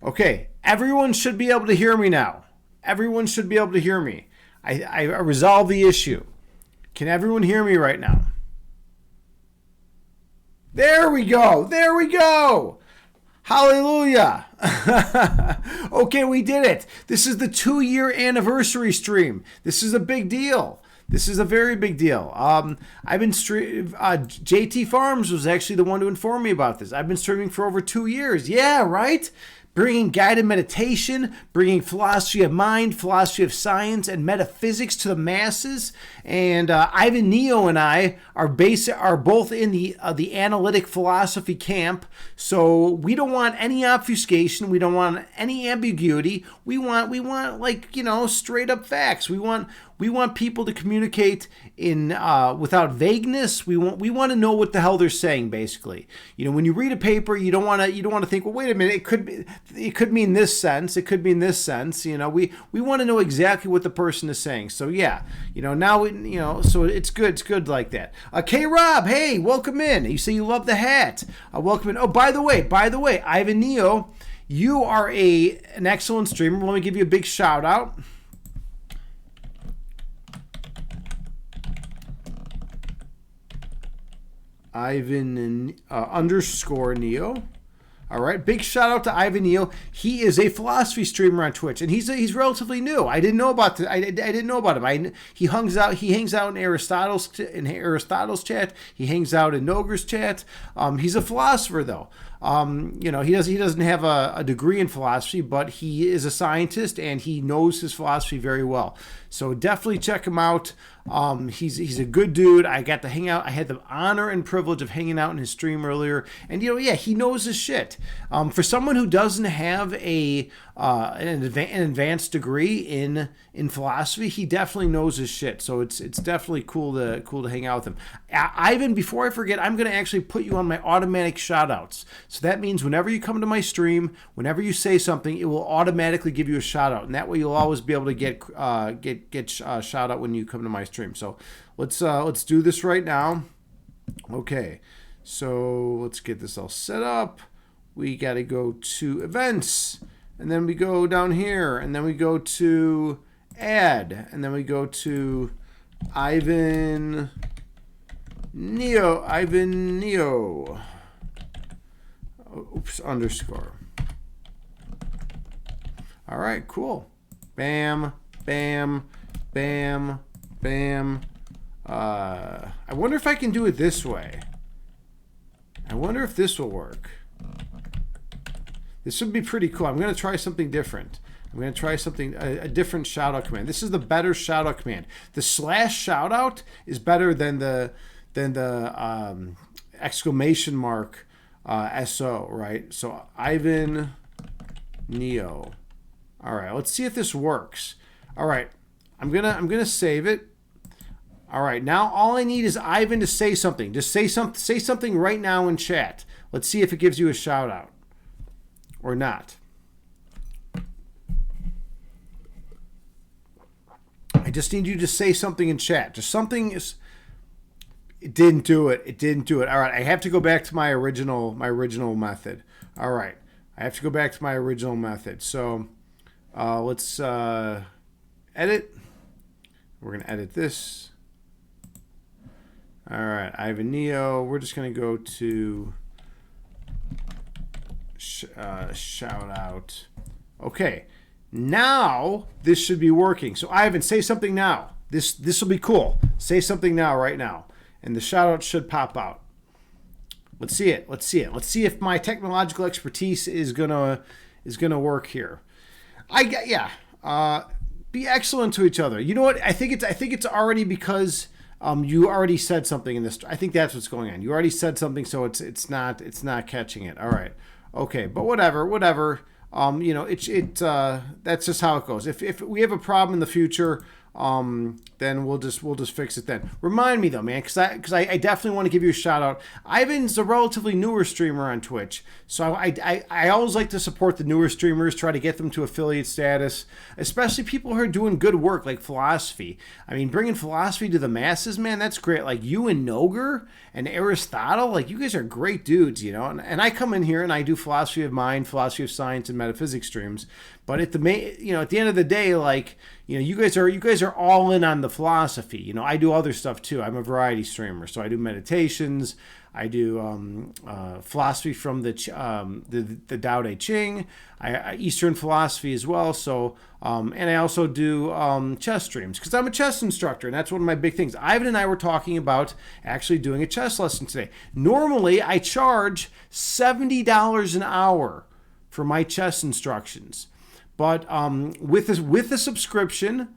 Okay, everyone should be able to hear me now. Everyone should be able to hear me. I resolved the issue. Can everyone hear me right now? There we go. There we go. Hallelujah. Okay, we did it. This is the 2-year anniversary stream. This is a big deal. This is a very big deal. I've been JT Farms was actually the one to inform me about this. I've been streaming for over 2 years. Yeah, right? Bringing guided meditation, bringing philosophy of mind, philosophy of science, and metaphysics to the masses. And Ivan Neo and I are both in the analytic philosophy camp. So we don't want any obfuscation. We don't want any ambiguity. We want straight up facts. We want people to communicate in without vagueness. We want to know what the hell they're saying. Basically, when you read a paper, you don't want to think, well, wait a minute, it could mean this sense. It could mean this sense. We want to know exactly what the person is saying. So yeah, so it's good. It's good like that. K Rob, hey, welcome in. You say you love the hat. Welcome in. Oh, by the way, Ivan Neo, you are an excellent streamer. Let me give you a big shout out. Ivan underscore Neo. All right, big shout out to Ivan Neo. He is a philosophy streamer on Twitch, and he's relatively new. I didn't know about I didn't know about him. He hangs out in Aristotle's chat. He hangs out in Noger's chat. He's a philosopher though. He doesn't have a degree in philosophy, but he is a scientist and he knows his philosophy very well. So definitely check him out. He's a good dude. I got to hang out. I had the honor and privilege of hanging out in his stream earlier. And he knows his shit. For someone who doesn't have an advanced degree in philosophy, he definitely knows his shit. So it's definitely cool to hang out with him. Ivan, before I forget, I'm going to actually put you on my automatic shout outs. So that means whenever you come to my stream, whenever you say something, it will automatically give you a shout out. And that way you'll always be able to get shout out when you come to my stream. So let's do this right now. Okay, so let's get this all set up. We got to go to events, and then we go down here, and then we go to add, and then we go to Ivan Neo. Oops, underscore. All right, cool. Bam, bam, bam, bam. I wonder if I can do it this way. I wonder if this will work. This would be pretty cool. I'm going to try something different. I'm going to try something, a different shout out command. This is the better shout out command. The / shout out is better than the exclamation mark SO, right? So Ivan Neo. All right, let's see if this works. All right, I'm gonna save it. All right, now all I need is Ivan to say something. Just say something right now in chat. Let's see if it gives you a shout out or not. I just need you to say something in chat. Just something is. It didn't do it. All right, I have to go back to my original method. All right, I have to go back to my original method. So let's edit. We're gonna edit this. All right, Ivan Neo. We're just gonna go to shout out. Okay, now this should be working. So Ivan, say something now. This will be cool. Say something now, right now. And the shout out should pop out. Let's see it. Let's see if my technological expertise is gonna work here. Be excellent to each other. You know what? I think it's already because you already said something in this. I think that's what's going on. You already said something, so it's not catching it. All right. Okay, but whatever. That's just how it goes. If we have a problem in the future, then we'll just fix it then. Remind me though, man, because I definitely want to give you a shout out. Ivan's a relatively newer streamer on Twitch, so I always like to support the newer streamers, try to get them to affiliate status, especially people who are doing good work like philosophy. I mean, bringing philosophy to the masses, man, that's great. Like you and Noger and Aristotle, like you guys are great dudes, you know. And I come in here and I do philosophy of mind, philosophy of science, and metaphysics streams. But at the end of the day, like, you know, you guys are all in on the philosophy. You know, I do other stuff too. I'm a variety streamer, so I do meditations. I do philosophy from the Tao Te Ching, Eastern philosophy as well. So, and I also do chess streams because I'm a chess instructor, and that's one of my big things. Ivan and I were talking about actually doing a chess lesson today. Normally, I charge $70 an hour for my chess instructions. But with a subscription,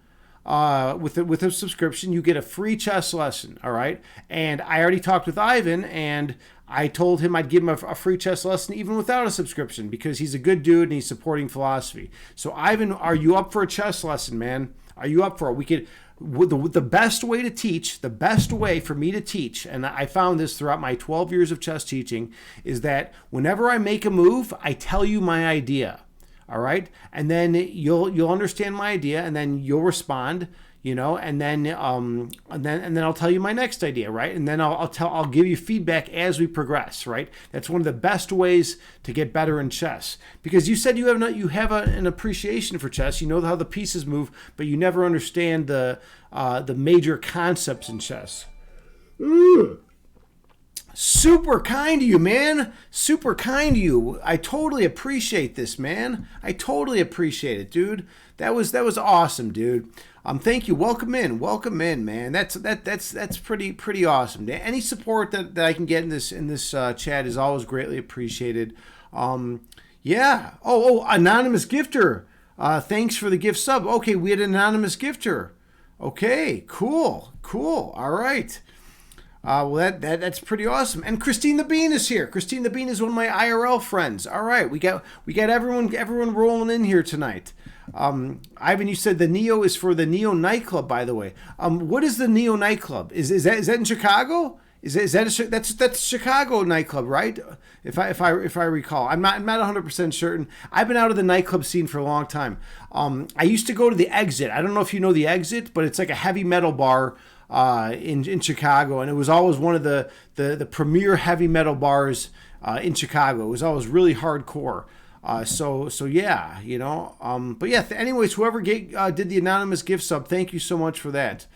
with a subscription, you get a free chess lesson. All right, and I already talked with Ivan, and I told him I'd give him a free chess lesson even without a subscription because he's a good dude and he's supporting philosophy. So Ivan, are you up for a chess lesson, man? Are you up for it? We could. The best way to teach, the best way for me to teach, and I found this throughout my 12 years of chess teaching, is that whenever I make a move, I tell you my idea. All right, and then you'll understand my idea, and then you'll respond, you know, and then I'll tell you my next idea, right? And then I'll give you feedback as we progress, right? That's one of the best ways to get better in chess, because you said you have an appreciation for chess. You know how the pieces move, but you never understand the major concepts in chess. Super kind of you, man. Super kind of you. I totally appreciate this, man. I totally appreciate it, dude. That was awesome, dude. Thank you. Welcome in, man. That's pretty awesome. Any support that I can get in this chat is always greatly appreciated. Yeah. Oh, anonymous gifter. Thanks for the gift sub. Okay, we had an anonymous gifter. Okay, cool. All right. Well, that's pretty awesome. And Christine the Bean is here. Christine the Bean is one of my IRL friends. All right, we got everyone rolling in here tonight. Ivan, you said the Neo is for the Neo nightclub, by the way. What is the Neo nightclub? Is that in Chicago? That's Chicago nightclub, right? If I recall, I'm not 100% certain. I've been out of the nightclub scene for a long time. I used to go to the Exit. I don't know if you know the Exit, but it's like a heavy metal bar in Chicago, and it was always one of the premier heavy metal bars in Chicago. It was always really hardcore. So yeah, you know. But yeah. Anyways, whoever did the anonymous gift sub, thank you so much for that.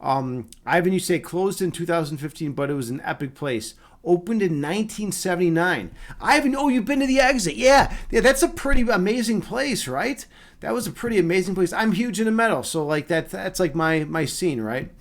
Ivan, you say closed in 2015, but it was an epic place. Opened in 1979. Ivan, oh, you've been to the Exit. Yeah, that's a pretty amazing place, right? That was a pretty amazing place. I'm huge into metal, so like that's like my scene, right?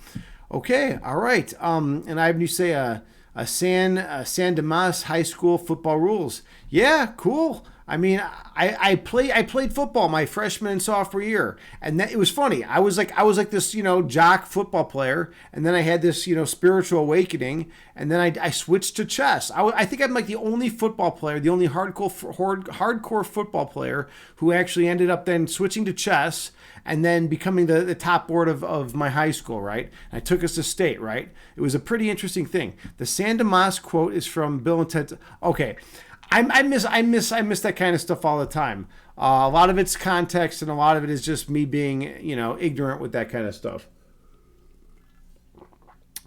Okay, all right. And Ivan, you say San Dimas High School football rules. Yeah, cool. I mean, I played football my freshman and sophomore year, and it was funny. I was like this, you know, jock football player, and then I had this, you know, spiritual awakening, and then I switched to chess. I think I'm like the only football player, the only hardcore football player who actually ended up then switching to chess and then becoming the top board of my high school, right? And I took us to state, right? It was a pretty interesting thing. The San Dimas quote is from Bill and Ted. Okay. I miss that kind of stuff all the time. A lot of it's context, and a lot of it is just me being, you know, ignorant with that kind of stuff.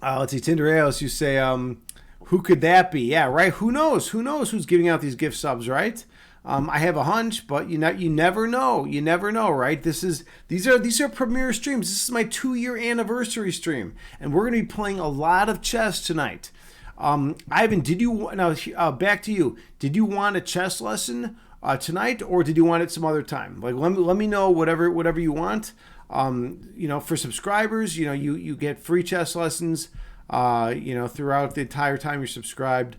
Let's see, Tindereos, you say, who could that be? Yeah, right. Who knows? Who knows who's giving out these gift subs, right? I have a hunch, but you never know. You never know, right? These are premiere streams. This is my 2-year anniversary stream, and we're gonna be playing a lot of chess tonight. Ivan, back to you. Did you want a chess lesson tonight, or did you want it some other time? Like, let me know whatever you want. You know, for subscribers, you know, you get free chess lessons, you know, throughout the entire time you're subscribed.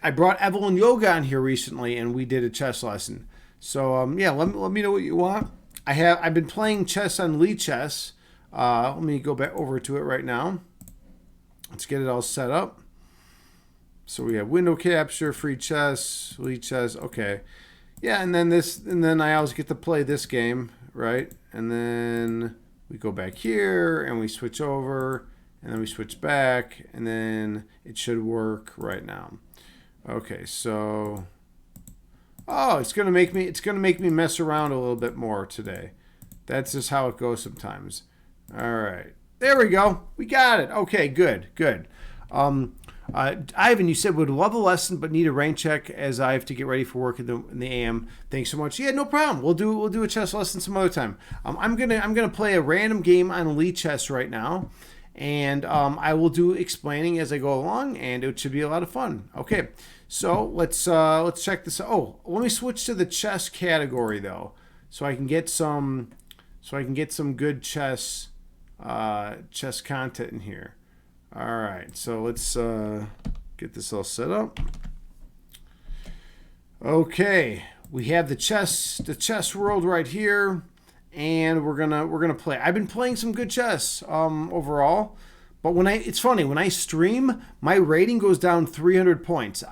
I brought Evelyn Yoga on here recently, and we did a chess lesson. So yeah, let me know what you want. I've been playing chess on Lichess. Let me go back over to it right now. Let's get it all set up. So we have window capture, free chess, Lichess. Okay, yeah, and then I always get to play this game, right? And then we go back here and we switch over, and then we switch back, and then it should work right now. Okay, so it's gonna make me mess around a little bit more today. That's just how it goes sometimes. All right, there we go. We got it. Okay, good. Ivan, you said would love a lesson but need a rain check as I have to get ready for work in the AM. Thanks so much. Yeah, no problem. We'll do a chess lesson some other time. I'm gonna play a random game on Lichess right now, and I will do explaining as I go along, and it should be a lot of fun. Okay, so let's check this out. Oh, let me switch to the chess category though, so I can get some good chess content in here. All right, so let's get this all set up. Okay, we have the chess world right here, and we're gonna play. I've been playing some good chess overall, but it's funny when I stream, my rating goes down 300 points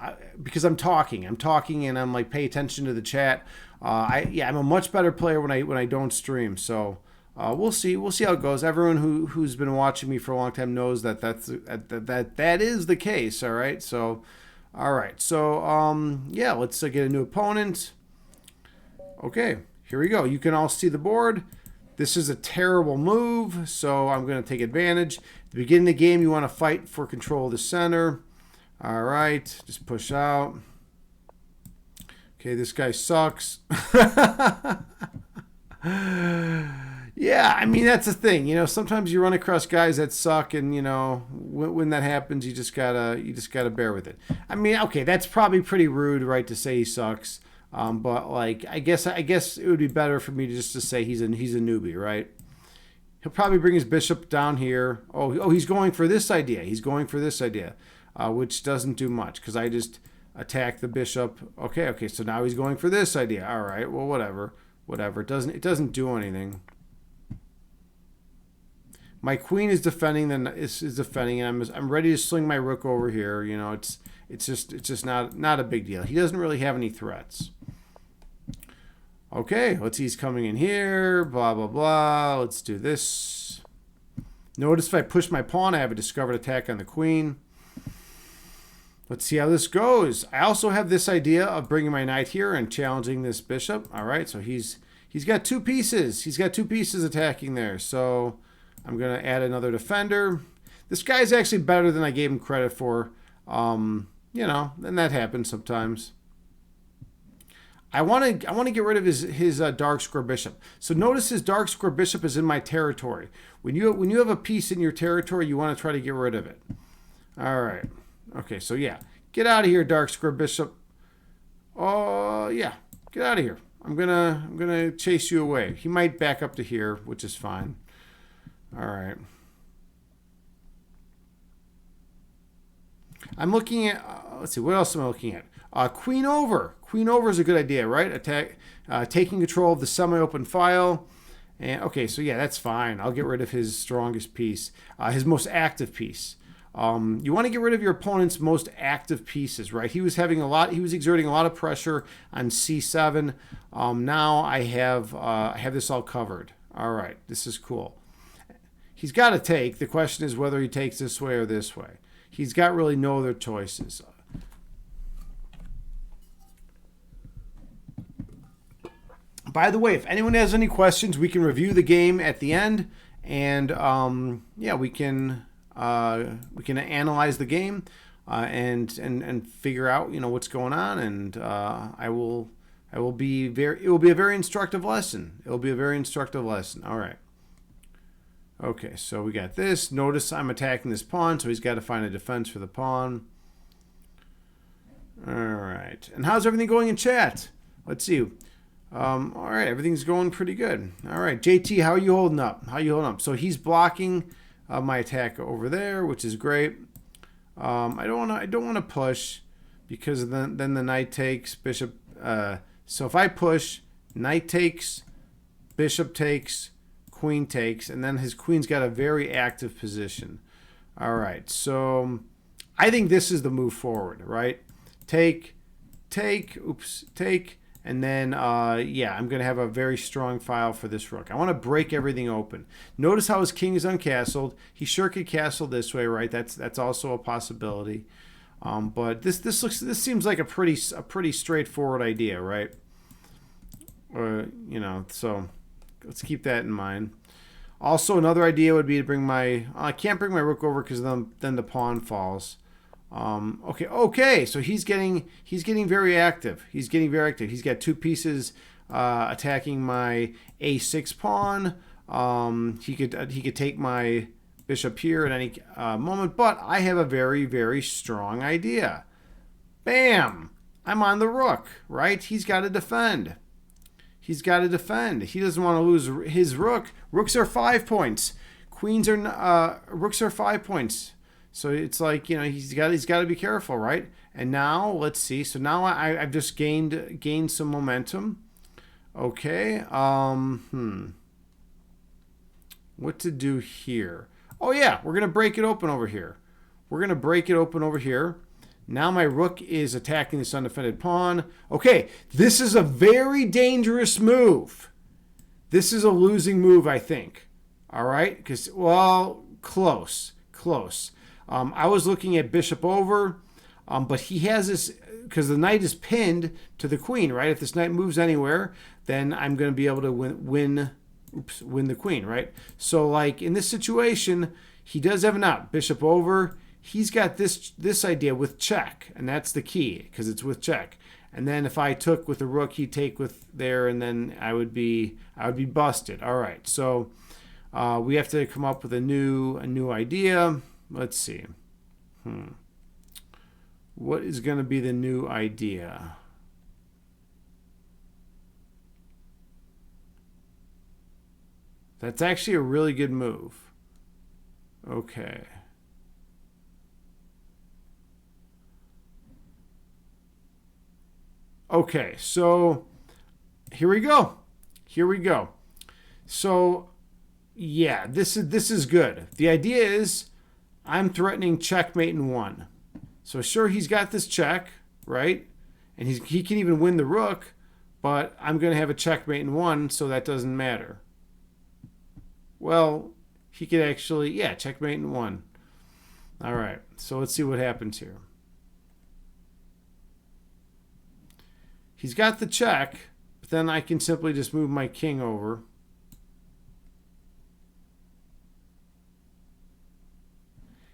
because I'm talking, and I'm like pay attention to the chat. I'm a much better player when I don't stream. So. We'll see how it goes. Everyone who's been watching me for a long time knows that that is the case. All right. So, yeah. Let's get a new opponent. Okay, here we go. You can all see the board. This is a terrible move, so I'm going to take advantage. At the beginning of the game, you want to fight for control of the center. All right, just push out. Okay, this guy sucks. Yeah, I mean, that's the thing. You know, sometimes you run across guys that suck, and you know, when that happens, you just gotta bear with it. I mean, okay, that's probably pretty rude, right, to say he sucks. But like, I guess it would be better for me to just to say he's a newbie, right? He'll probably bring his bishop down here. Oh, he's going for this idea. Which doesn't do much because I just attack the bishop. Okay. So now he's going for this idea. All right. Well, whatever. It doesn't do anything. My queen is defending, and I'm ready to sling my rook over here. You know, it's just not a big deal. He doesn't really have any threats. Okay, let's see. He's coming in here. Blah blah blah. Let's do this. Notice if I push my pawn, I have a discovered attack on the queen. Let's see how this goes. I also have this idea of bringing my knight here and challenging this bishop. All right, so he's got two pieces. He's got two pieces attacking there. So I'm going to add another defender. This guy's actually better than I gave him credit for. You know, and that happens sometimes. I want to get rid of his dark square bishop. So notice his dark square bishop is in my territory. When you have a piece in your territory, you want to try to get rid of it. All right. Okay, so yeah. Get out of here, dark square bishop. Oh, yeah. Get out of here. I'm gonna chase you away. He might back up to here, which is fine. All right. I'm looking at, let's see, what else am I looking at? Queen over. Queen over is a good idea, right? Attack, taking control of the semi-open file. And okay, so yeah, that's fine. I'll get rid of his strongest piece, his most active piece. You want to get rid of your opponent's most active pieces, right? He was exerting a lot of pressure on c7. Now I have this all covered. All right, this is cool. He's got to take. The question is whether he takes this way or this way. He's got really no other choices. By the way, if anyone has any questions, we can review the game at the end, and yeah, we can analyze the game and figure out what's going on, and it will be a very instructive lesson. It'll be a very instructive lesson. All right. Okay, so we got this. Notice I'm attacking this pawn, so he's got to find a defense for the pawn. All right. And how's everything going in chat? Let's see. All right, everything's going pretty good. All right, JT, how are you holding up? So he's blocking my attack over there, which is great. I don't want to push because then the knight takes, bishop. So if I push, knight takes, bishop takes, queen takes, and then his queen's got a very active position. All right, so I think this is the move forward, right? Take, take, And then, yeah, I'm going to have a very strong file for this rook. I want to break everything open. Notice how his king is uncastled. He sure could castle this way, right? That's also a possibility. But this seems like a pretty straightforward idea, right? Or, you know, so let's keep that in mind. Also, another idea would be to bring my... I can't bring my rook over because then the pawn falls. Okay. So he's getting very active. He's got two pieces attacking my a6 pawn. He could take my bishop here at any moment. But I have a very, very strong idea. Bam! I'm on the rook, right? He's got to defend. He doesn't want to lose his rook. Rooks are 5 points. Rooks are 5 points. So it's like, you know, he's got to be careful, right? And now let's see. So now I've just gained some momentum. Okay. What to do here? Oh yeah, we're gonna break it open over here. Now my rook is attacking this undefended pawn. Okay, this is a very dangerous move. This is a losing move, I think. All right, because, well, close. I was looking at bishop over, but he has this, because the knight is pinned to the queen, right? If this knight moves anywhere, then I'm going to be able to win the queen, right? So, like, in this situation, he does have an out. Bishop over. He's got this idea with check, and that's the key, because it's with check. And then if I took with the rook, he'd take with there, and then I would be busted. All right, so we have to come up with a new idea. Let's see. What is going to be the new idea? That's actually a really good move. Okay. Okay, so here we go. So yeah, this is good. The idea is I'm threatening checkmate in 1. So sure, he's got this check, right? And he can even win the rook, but I'm going to have a checkmate in 1, so that doesn't matter. Well, he could actually, yeah, checkmate in 1. All right, so let's see what happens here. He's got the check, but then I can simply just move my king over.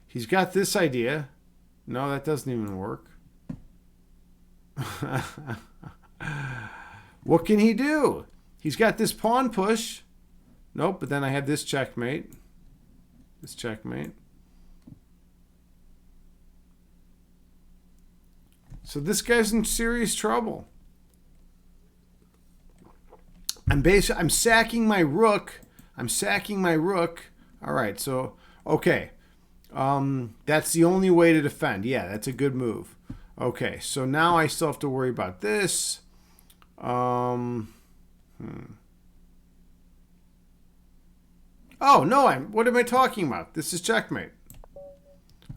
He's got this idea. No, that doesn't even work. What can he do? He's got this pawn push. Nope, but then I have this checkmate. So this guy's in serious trouble. I'm sacking my rook. All right, so okay. That's the only way to defend. Yeah, that's a good move. Okay, so now I still have to worry about this. Oh no, what am I talking about? This is checkmate.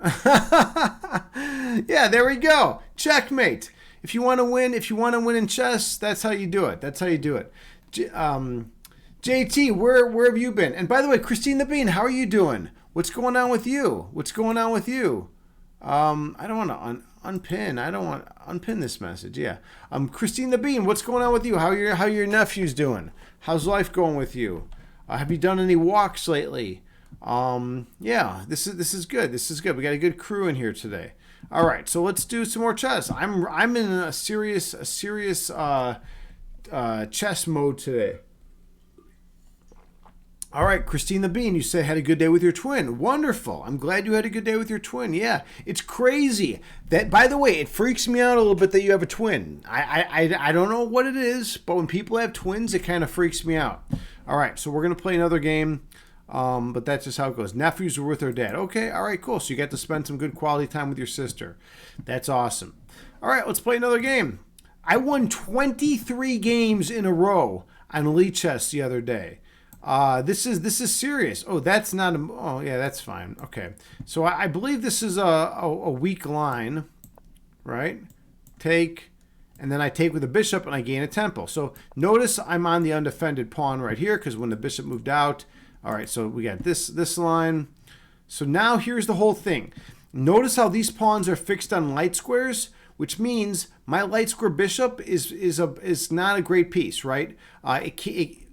Yeah, there we go. Checkmate. If you want to win in chess, that's how you do it. JT, where have you been? And by the way, Christine the Bean, how are you doing? What's going on with you? I don't want to unpin. I don't want to unpin this message. Yeah. Christine the Bean, what's going on with you? How your nephews doing? How's life going with you? Have you done any walks lately? Yeah, this is good. We got a good crew in here today. All right, so let's do some more chess. I'm in a serious chess mode today. All right, Christine the Bean, you said had a good day with your twin. Wonderful. I'm glad you had a good day with your twin. Yeah, it's crazy. That, by the way, it freaks me out a little bit that you have a twin. I don't know what it is, but when people have twins, it kind of freaks me out. All right, so we're going to play another game, but that's just how it goes. Nephews were with their dad. Okay, all right, cool. So you got to spend some good quality time with your sister. That's awesome. All right, let's play another game. I won 23 games in a row on Lichess the other day. This is serious. Oh, that's not a... Oh, yeah, that's fine. Okay. So I believe this is a weak line, right? Take And then I take with the bishop and I gain a tempo. So notice I'm on the undefended pawn right here because when the bishop moved out. All right, so we got this line. So now here's the whole thing. Notice how these pawns are fixed on light squares, which means my light square bishop is not a great piece, right?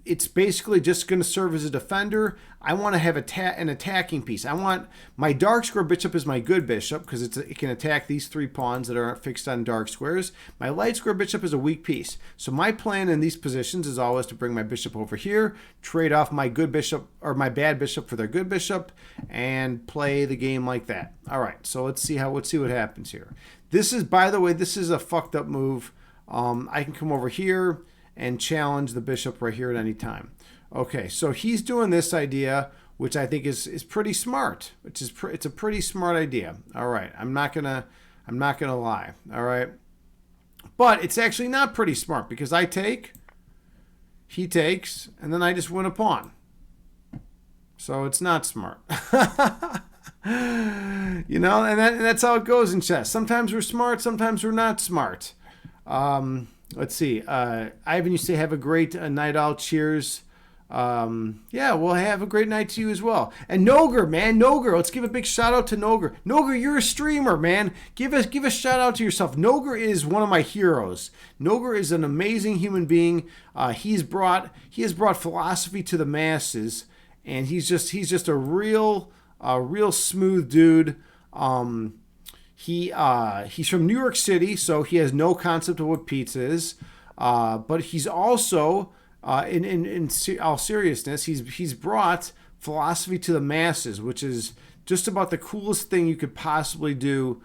It's basically just going to serve as a defender. I want to have an attacking piece. I want my dark square bishop is my good bishop because it can attack these 3 pawns that are fixed on dark squares. My light square bishop is a weak piece. So my plan in these positions is always to bring my bishop over here, trade off my good bishop or my bad bishop for their good bishop, and play the game like that. All right, so let's see what happens here. This is, by the way, this is a fucked up move. I can come over here and challenge the bishop right here at any time. Okay, so he's doing this idea, which I think is pretty smart. It's a pretty smart idea. All right, I'm not gonna lie. All right, but it's actually not pretty smart because I take, he takes, and then I just win a pawn. So it's not smart. You know, and that's how it goes in chess. Sometimes we're smart, sometimes we're not smart. Let's see. Ivan used to have a great night out. Cheers. Yeah, well, have a great night to you as well. And Noger, man, Noger. Let's give a big shout out to Noger. Noger, you're a streamer, man. Give a shout out to yourself. Noger is one of my heroes. Noger is an amazing human being. He has brought philosophy to the masses, and he's just a real smooth dude. He's from New York City, so he has no concept of what pizza is. But he's also, in all seriousness, he's brought philosophy to the masses, which is just about the coolest thing you could possibly do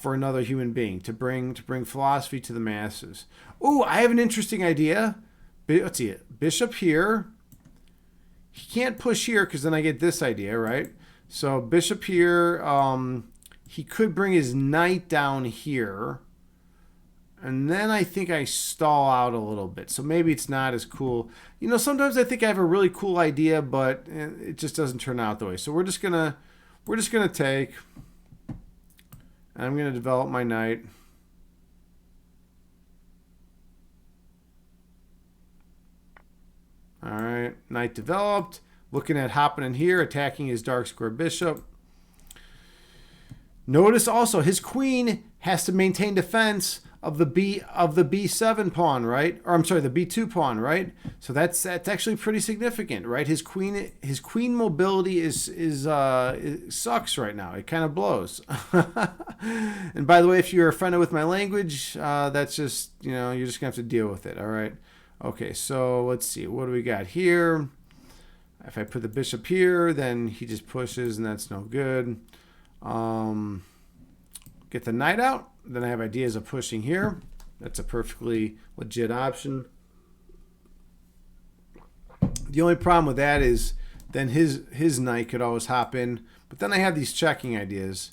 for another human being, to bring philosophy to the masses. Oh, I have an interesting idea. Let's see it. Bishop here. He can't push here because then I get this idea, right? So bishop here. He could bring his knight down here. And then I think I stall out a little bit. So maybe it's not as cool. You know, sometimes I think I have a really cool idea, but it just doesn't turn out the way. So we're just gonna take. And I'm gonna develop my knight. All right, knight developed. Looking at hopping in here, attacking his dark square bishop. Notice also his queen has to maintain defense of the B7 pawn, right? Or I'm sorry, the B2 pawn, right? So that's actually pretty significant, right? His queen mobility it sucks right now. It kind of blows. And by the way, if you're offended with my language, that's just, you know, you're just gonna have to deal with it. All right. Okay. So let's see. What do we got here? If I put the bishop here, then he just pushes, and that's no good. Get the knight out. Then I have ideas of pushing here. That's a perfectly legit option. The only problem with that is then his knight could always hop in. But then I have these checking ideas.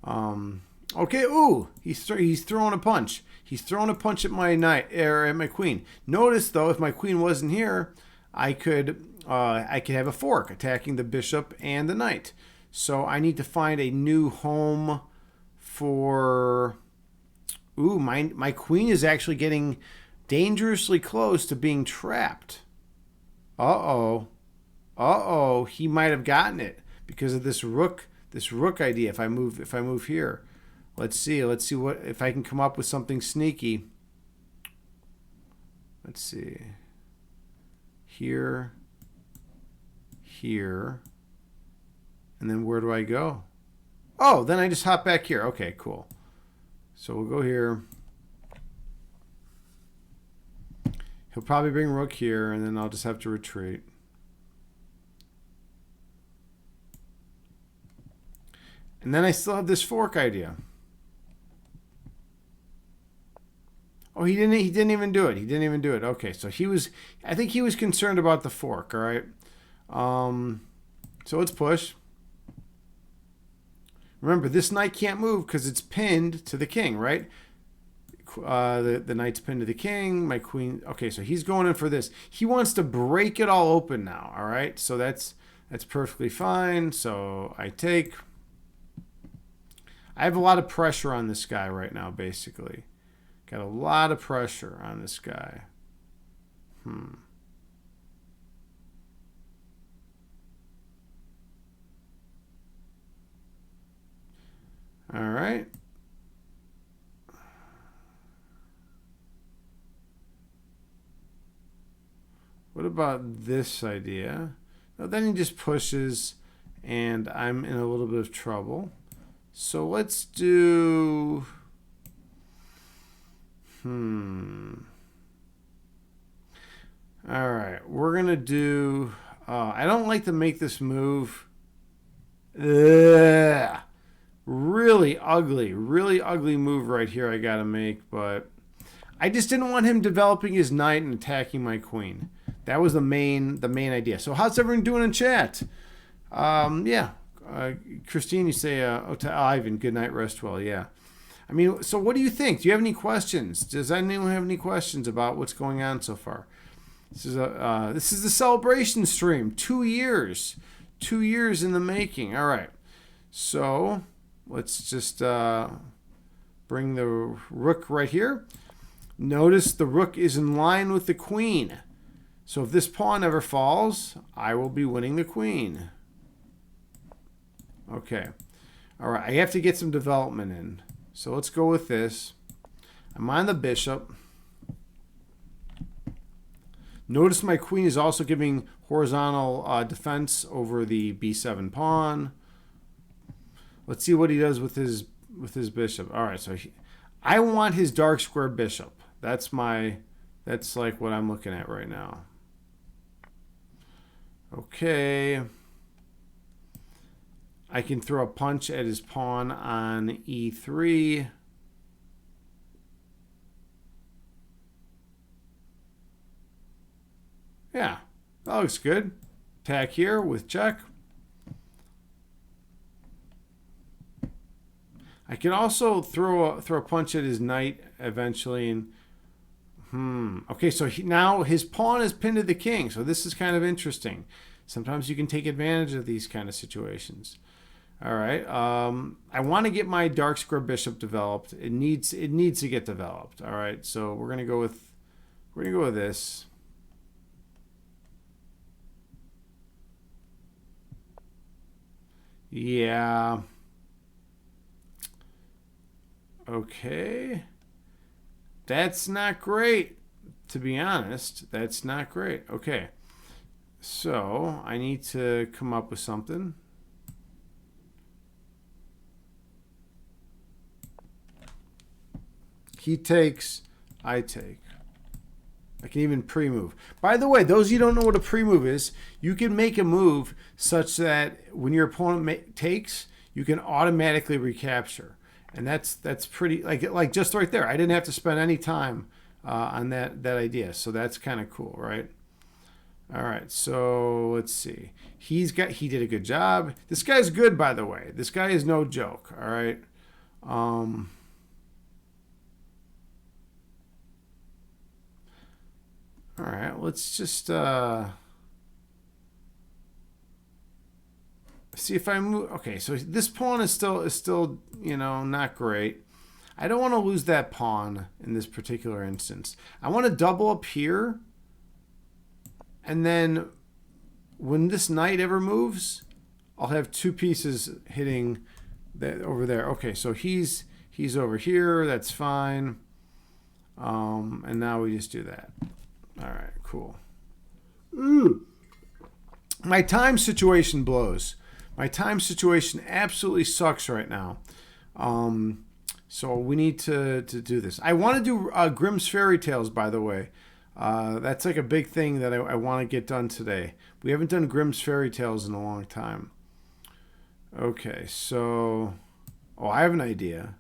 Okay, ooh, he's throwing a punch. He's throwing a punch at my knight or at my queen. Notice though, if my queen wasn't here, I could have a fork attacking the bishop and the knight. So I need to find a new home for... Ooh, my queen is actually getting dangerously close to being trapped. Uh-oh. Uh-oh, he might have gotten it because of this rook idea. If I move here. Let's see what if I can come up with something sneaky. Let's see. Here. And then where do I go? Oh, then I just hop back here. Okay, cool. So we'll go here. He'll probably bring rook here, and then I'll just have to retreat. And then I still have this fork idea. Oh, he didn't even do it. He didn't even do it. Okay, so I think he was concerned about the fork, all right? So let's push. Remember, this knight can't move because it's pinned to the king, right? The knight's pinned to the king. My queen. Okay, so he's going in for this. He wants to break it all open now, all right? So that's perfectly fine. So I take. I have a lot of pressure on this guy right now, basically. Got a lot of pressure on this guy. All right. What about this idea? Now, then he just pushes, and I'm in a little bit of trouble. So let's do... All right, we're going to do... I don't like to make this move. Ugh. Really ugly move right here I got to make, but I just didn't want him developing his knight and attacking my queen. That was the main idea. So how's everyone doing in chat? Yeah. Christine, you say, to Ivan, good night, rest well. Yeah. I mean, so what do you think? Do you have any questions? Does anyone have any questions about what's going on so far? This is the celebration stream. 2 years. 2 years in the making. All right. So let's just bring the rook right here. Notice the rook is in line with the queen. So if this pawn ever falls, I will be winning the queen. Okay. All right. I have to get some development in. So let's go with this. I'm on the bishop. Notice my queen is also giving horizontal defense over the b7 pawn. Let's see what he does with his bishop. All right, so I want his dark square bishop. That's like what I'm looking at right now. Okay. I can throw a punch at his pawn on e3. Yeah, that looks good. Attack here with check. I can also throw a punch at his knight eventually. And okay, so now his pawn is pinned to the king. So this is kind of interesting. Sometimes you can take advantage of these kind of situations. All right. I want to get my dark square bishop developed. It needs to get developed. All right. So we're gonna go with this. Yeah. Okay. That's not great, to be honest. That's not great. Okay. So I need to come up with something. He takes, I take. I can even pre-move. By the way, those of you who don't know what a pre-move is, you can make a move such that when your opponent takes, you can automatically recapture. And that's pretty, like just right there. I didn't have to spend any time on that idea. So that's kind of cool, right? All right, so let's see. He did a good job. This guy's good, by the way. This guy is no joke, all right? All right, let's just see if I move. Okay, so this pawn is still not great. I don't want to lose that pawn in this particular instance. I want to double up here, and then when this knight ever moves, I'll have two pieces hitting that over there. Okay, so he's over here. That's fine. And now we just do that. All right, cool. Ooh. My time situation blows. My time situation absolutely sucks right now. So we need to do this. I want to do Grimm's Fairy Tales, by the way. That's like a big thing that I want to get done today. We haven't done Grimm's Fairy Tales in a long time. Okay, so... Oh, I have an idea.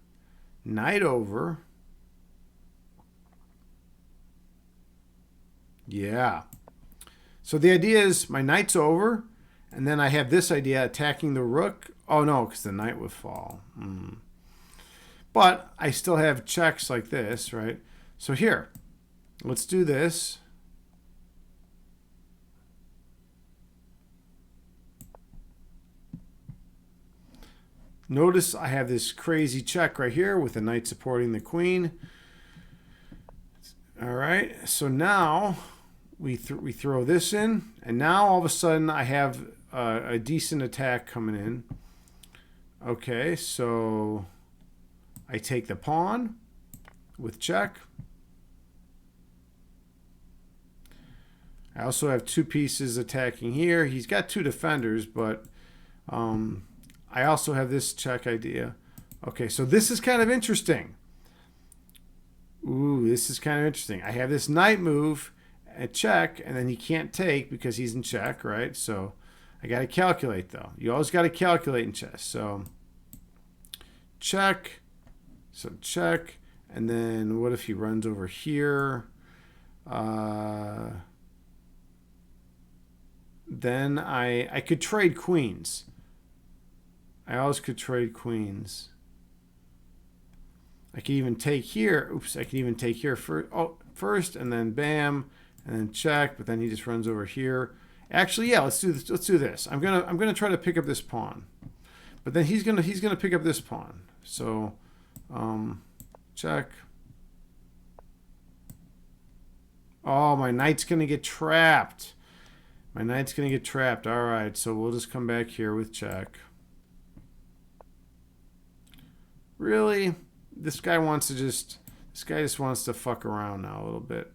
Knight over... Yeah. So the idea is my knight's over, and then I have this idea, attacking the rook. Oh, no, because the knight would fall. But I still have checks like this, right? So here, let's do this. Notice I have this crazy check right here with the knight supporting the queen. All right, so now we throw this in, and now all of a sudden I have a decent attack coming in. Okay, so I take the pawn with check. I also have two pieces attacking here. He's got two defenders, but I also have this check idea. Okay, so this is kind of interesting. Ooh, this is kind of interesting. I have this knight move at check, and then he can't take because he's in check, right? So I got to calculate, though. You always got to calculate in chess. So check, so check, and then what if he runs over here? Then I could trade queens. I always could trade queens. I could even take here. Oops, I could even take here first, and then bam, and then check. But then he just runs over here. Actually, yeah, let's do this. Let's do this. I'm gonna try to pick up this pawn, but then he's gonna pick up this pawn. So, check. Oh, my knight's gonna get trapped. My knight's gonna get trapped. All right, so we'll just come back here with check. Really? This guy just wants to fuck around now a little bit.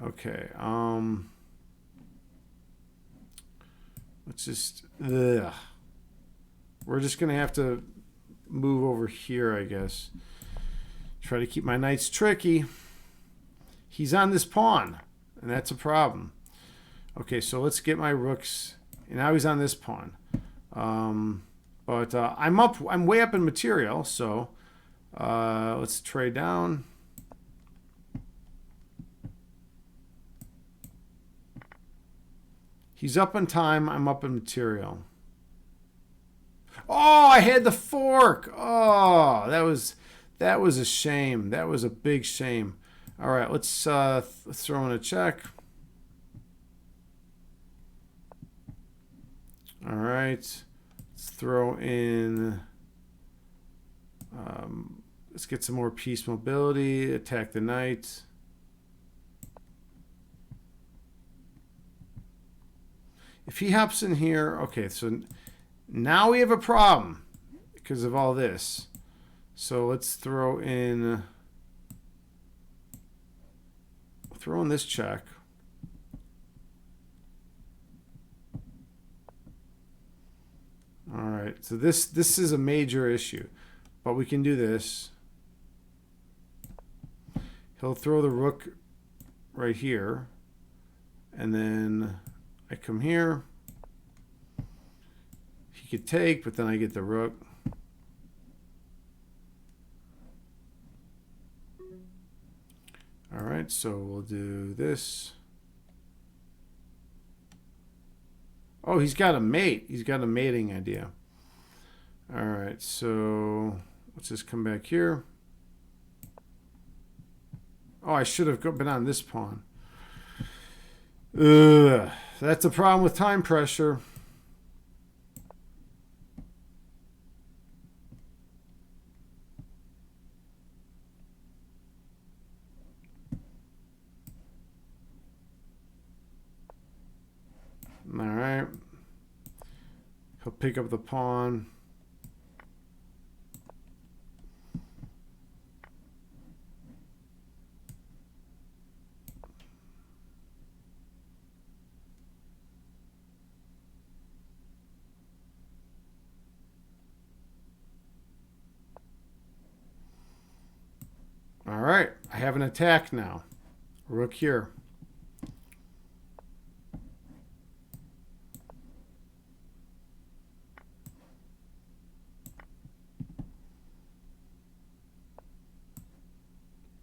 Okay. Let's just we're just gonna have to move over here, I guess. Try to keep my knights tricky. He's on this pawn, and that's a problem. Okay, so let's get my rooks. And now he's on this pawn. But I'm way up in material, so let's trade down. He's up in time, I'm up in material. Oh, I had the fork. Oh, that was a shame. That was a big shame. All right, let's throw in a check. All right, let's throw in. Let's get some more piece mobility. Attack the knight. If he hops in here, okay, so now we have a problem because of all this. So let's throw in this check. All right, so this is a major issue, but we can do this. He'll throw the rook right here, and then I come here. He could take, but then I get the rook. All right, so we'll do this. Oh, he's got a mate. He's got a mating idea. All right, so let's just come back here. Oh, I should have been on this pawn. Ugh, that's a problem with time pressure. All right. He'll pick up the pawn. All right, I have an attack now. Rook here.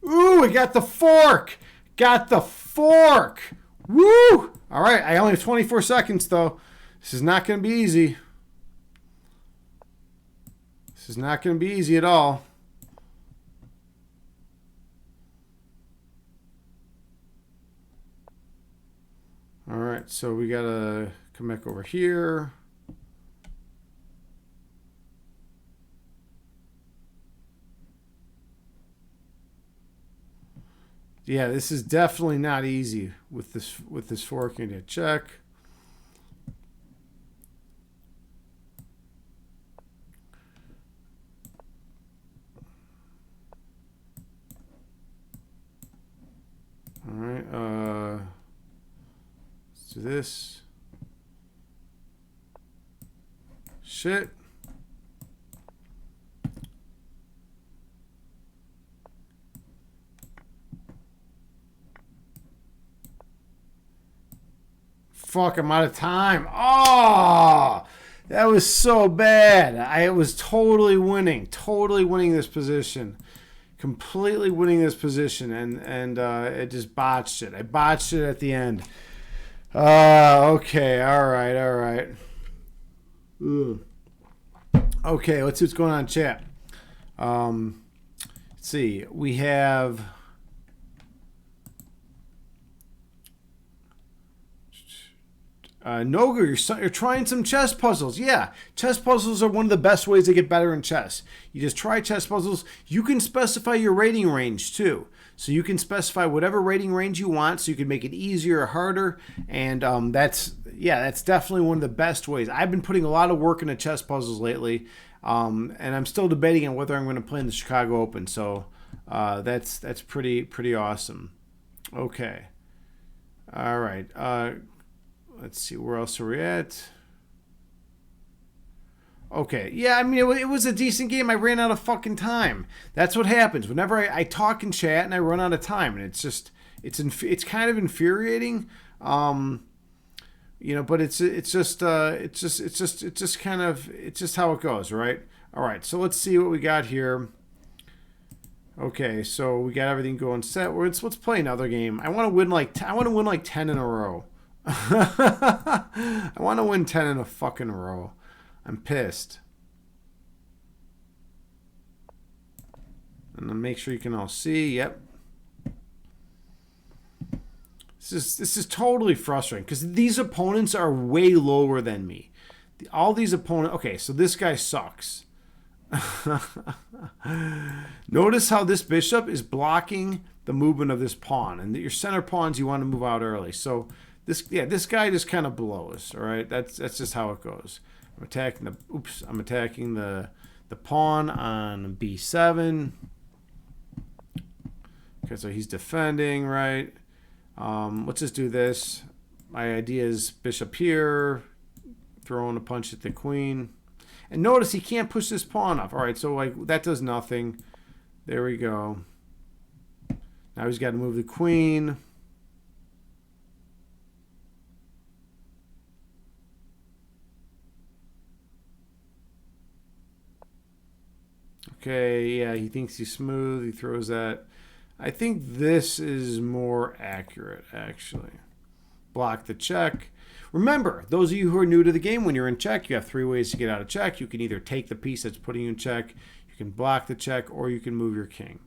Ooh, I got the fork. Got the fork. Woo! All right, I only have 24 seconds, though. This is not going to be easy. This is not going to be easy at all. All right, so we got to come back over here. Yeah, this is definitely not easy with this fork. You need to check. All right. Let's do this. Shit. Fuck, I'm out of time. Oh, that was so bad. I was totally winning this position, completely winning this position, and it just botched it. I botched it at the end. Okay, all right. Ugh. Okay, let's see what's going on in chat. Let's see. We have Nogu, you're trying some chess puzzles. Yeah, chess puzzles are one of the best ways to get better in chess. You just try chess puzzles. You can specify your rating range too. So you can specify whatever rating range you want, so you can make it easier or harder. And that's definitely one of the best ways. I've been putting a lot of work into chess puzzles lately, and I'm still debating on whether I'm going to play in the Chicago Open. So that's pretty awesome. Okay, all right. Let's see, where else are we at? Okay, yeah, I mean, it was a decent game. I ran out of fucking time. That's what happens whenever I talk in chat and I run out of time, and it's kind of infuriating. But it's just how it goes, right? All right, so let's see what we got here. Okay, so we got everything going set. Let's play another game. I want to win like 10 in a row. I want to win 10 in a fucking row. I'm pissed. And then make sure you can all see. Yep. This is totally frustrating because these opponents are way lower than me. All these opponents. Okay, so this guy sucks. Notice how this bishop is blocking the movement of this pawn, and your center pawns you want to move out early. So this guy just kind of blows. All right, that's just how it goes. I'm attacking the pawn on b7. Okay, so he's defending, right? Let's just do this. My idea is bishop here, throwing a punch at the queen. And notice he can't push this pawn off. All right, so like that does nothing. There we go. Now he's got to move the queen. Okay, yeah, he thinks he's smooth. He throws that. I think this is more accurate, actually. Block the check. Remember, those of you who are new to the game, when you're in check, you have 3 ways to get out of check. You can either take the piece that's putting you in check, you can block the check, or you can move your king.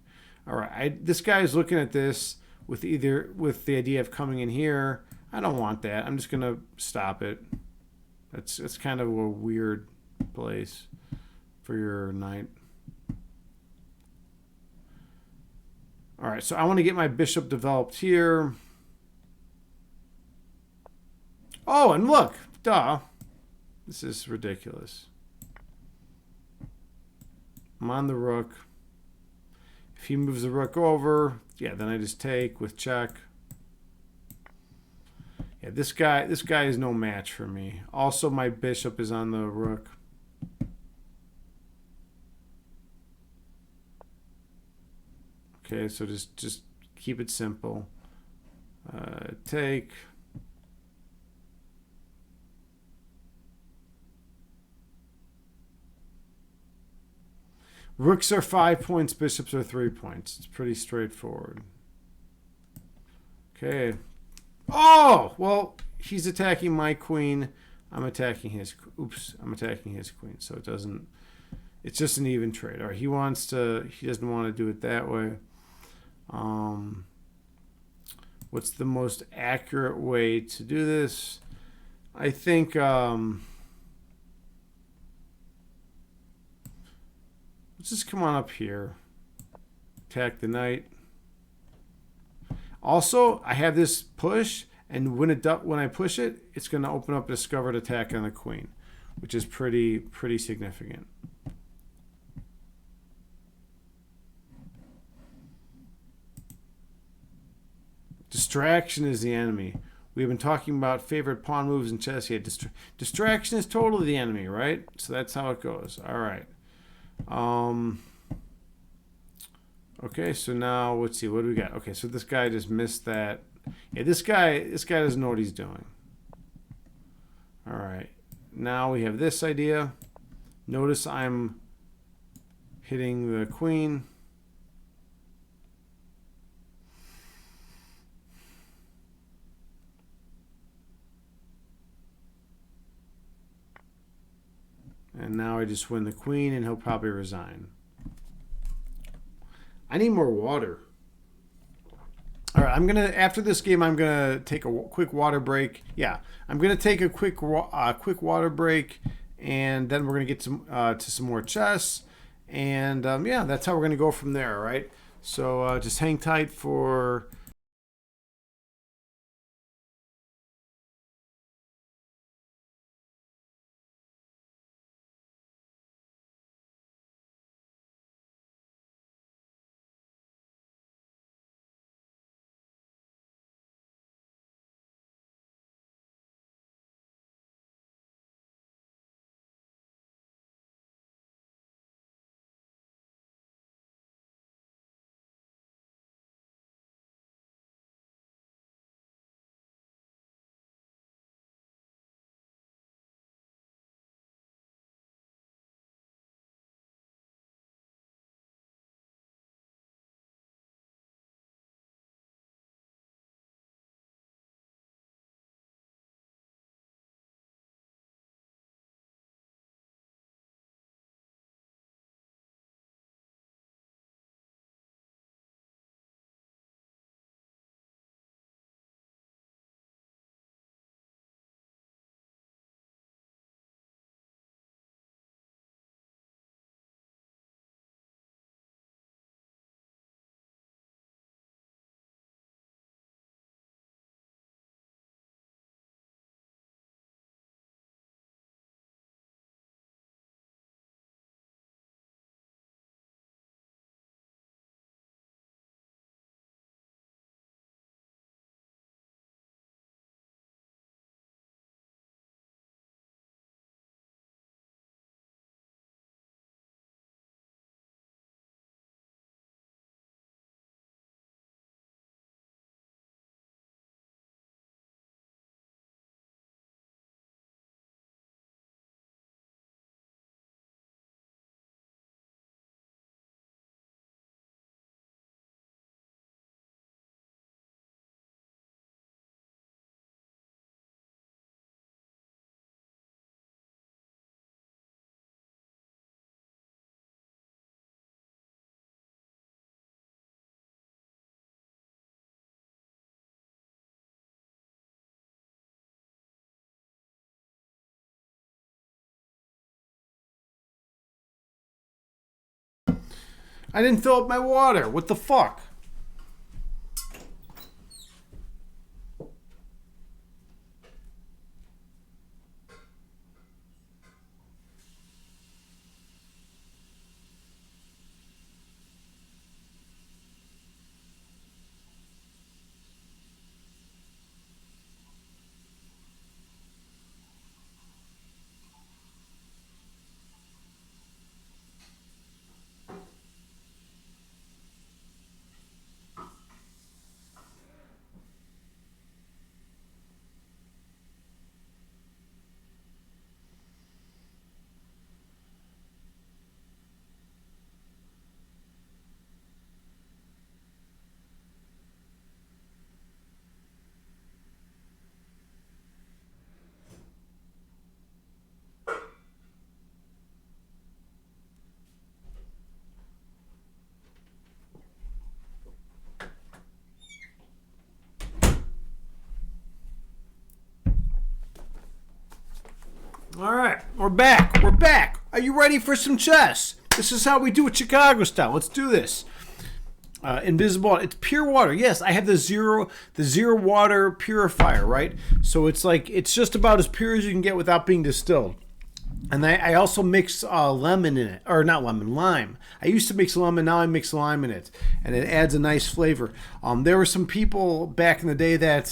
All right, this guy is looking at this with the idea of coming in here. I don't want that. I'm just gonna stop it. It's kind of a weird place for your knight. All right, so I want to get my bishop developed here. Oh, and look, duh. This is ridiculous. I'm on the rook. If he moves the rook over, yeah, then I just take with check. Yeah, this guy is no match for me. Also, my bishop is on the rook. Okay, so just keep it simple. Take. Rooks are 5 points, bishops are 3 points. It's pretty straightforward. Okay. Oh, well, he's attacking my queen. I'm attacking his. Oops, I'm attacking his queen. So it doesn't. It's just an even trade. All right, he doesn't want to do it that way. What's the most accurate way to do this? I think let's just come on up here. Attack the knight. Also, I have this push, and when I push it, it's going to open up a discovered attack on the queen, which is pretty significant. Distraction is the enemy. We've been talking about favorite pawn moves in chess. Yeah, distraction is totally the enemy, right? So that's how it goes. All right. Okay, so now let's see. What do we got? Okay, so this guy just missed that. Yeah, this guy doesn't know what he's doing. All right. Now we have this idea. Notice I'm hitting the queen. And now I just win the queen, and he'll probably resign. I need more water. All right, after this game, I'm gonna take a quick water break. Yeah, I'm gonna take a quick water break, and then we're gonna get to some more chess, and yeah, that's how we're gonna go from there. All right, so just hang tight for. I didn't fill up my water. What the fuck? All right, we're back. We're back. Are you ready for some chess? This is how we do it Chicago style. Let's do this. Invisible. It's pure water. Yes, I have the zero water purifier, right? So it's like it's just about as pure as you can get without being distilled. And I also mix lemon in it, or not lemon, lime. I used to mix lemon, now I mix lime in it, and it adds a nice flavor. There were some people back in the day that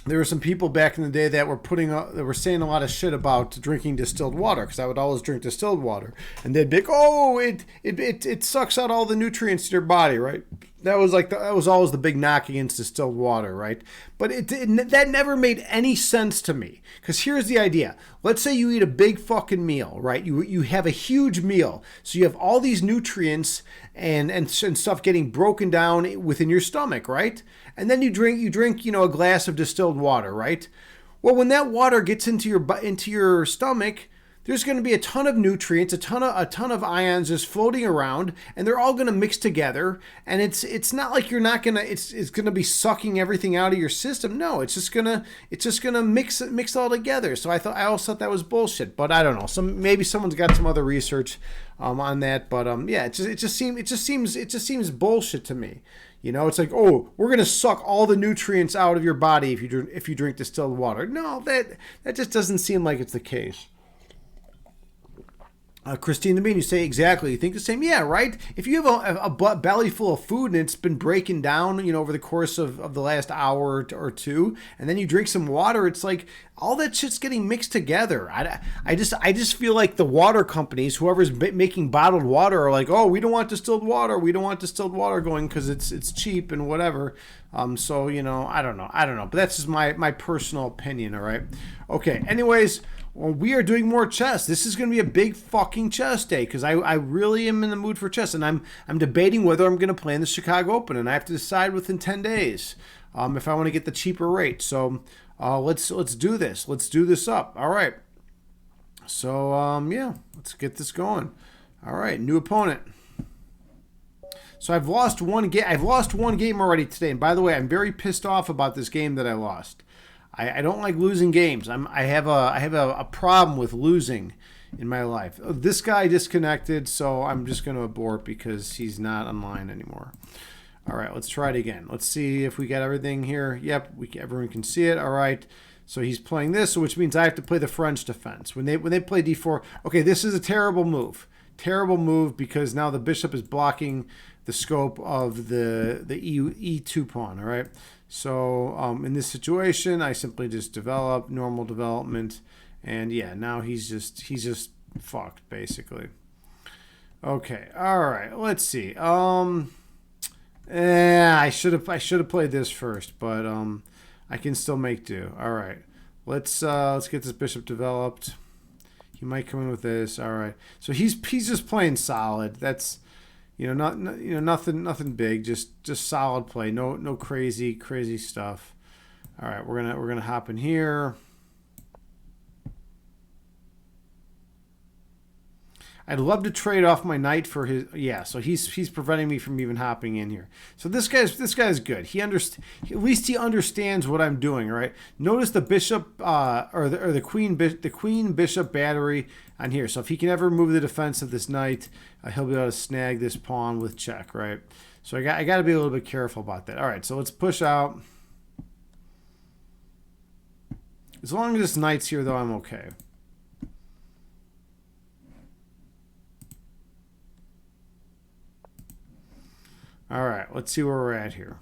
that were saying a lot of shit about drinking distilled water, because I would always drink distilled water, and they'd be like, "Oh, it sucks out all the nutrients in your body," right? That was always the big knock against distilled water, right? But that never made any sense to me, because here's the idea: let's say you eat a big fucking meal, right? You have a huge meal, so you have all these nutrients and stuff getting broken down within your stomach, right? And then you drink a glass of distilled water, right? Well, when that water gets into your stomach, there's going to be a ton of nutrients, a ton of ions just floating around, and they're all going to mix together. And it's not like you're not gonna it's going to be sucking everything out of your system. No, it's just gonna mix it all together. So I always thought that was bullshit, but I don't know. Maybe someone's got some other research on that, but yeah, it just seems bullshit to me. It's like, oh, we're gonna suck all the nutrients out of your body if you drink distilled water. No, that just doesn't seem like it's the case. Christine the Bean, you say exactly. You think the same? Yeah, right? If you have a belly full of food and it's been breaking down, over the course of the last hour or two, and then you drink some water, it's like all that shit's getting mixed together. I just feel like the water companies, whoever's making bottled water, are like, oh, we don't want distilled water. We don't want distilled water going because it's cheap and whatever. So, I don't know. But that's just my personal opinion, all right? Okay, anyways. Well, we are doing more chess. This is going to be a big fucking chess day, because I really am in the mood for chess, and I'm debating whether I'm going to play in the Chicago Open, and I have to decide within 10 days if I want to get the cheaper rate. So let's do this. Let's do this up. All right. So yeah, let's get this going. All right, new opponent. So I've lost one game. I've lost one game already today, and by the way, I'm very pissed off about this game that I lost. I don't like losing games. I have a problem with losing in my life. This guy disconnected, so I'm just going to abort because he's not online anymore. All right, let's try it again. Let's see if we got everything here. Yep, everyone can see it. All right. So he's playing this, which means I have to play the French defense. When they play d4, okay, this is a terrible move. Terrible move, because now the bishop is blocking the scope of the e2 pawn, all right? So in this situation, I simply just develop normal development, and yeah, now he's just fucked basically. Okay, all right, let's see. I should have played this first, but I can still make do. All right, let's get this bishop developed. He might come in with this. All right, so he's just playing solid. That's nothing big, just solid play. No crazy stuff. All right, we're gonna hop in here. I'd love to trade off my knight for his. Yeah, so he's preventing me from even hopping in here. So this guy's good. At least he understands what I'm doing. Right. Notice the bishop or the queen bishop battery on here. So if he can ever move the defense of this knight, he'll be able to snag this pawn with check. Right. So I got to be a little bit careful about that. All right. So let's push out. As long as this knight's here, though, I'm okay. All right, let's see where we're at here.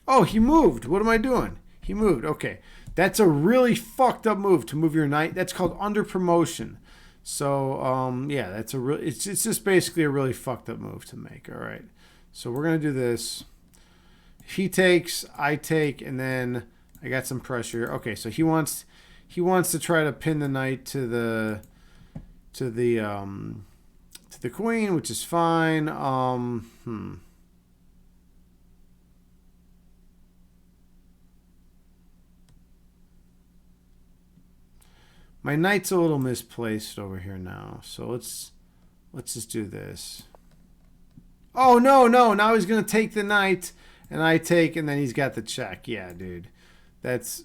Oh, he moved. What am I doing? He moved. Okay. That's a really fucked up move to move your knight. That's called under promotion. So, yeah, it's just basically a really fucked up move to make. All right. So we're going to do this. He takes, I take, and then I got some pressure. Okay, so he wants to try to pin the knight to the queen, which is fine. My knight's a little misplaced over here now, so let's just do this. Oh no! Now he's gonna take the knight, and I take, and then he's got the check. Yeah, dude. That's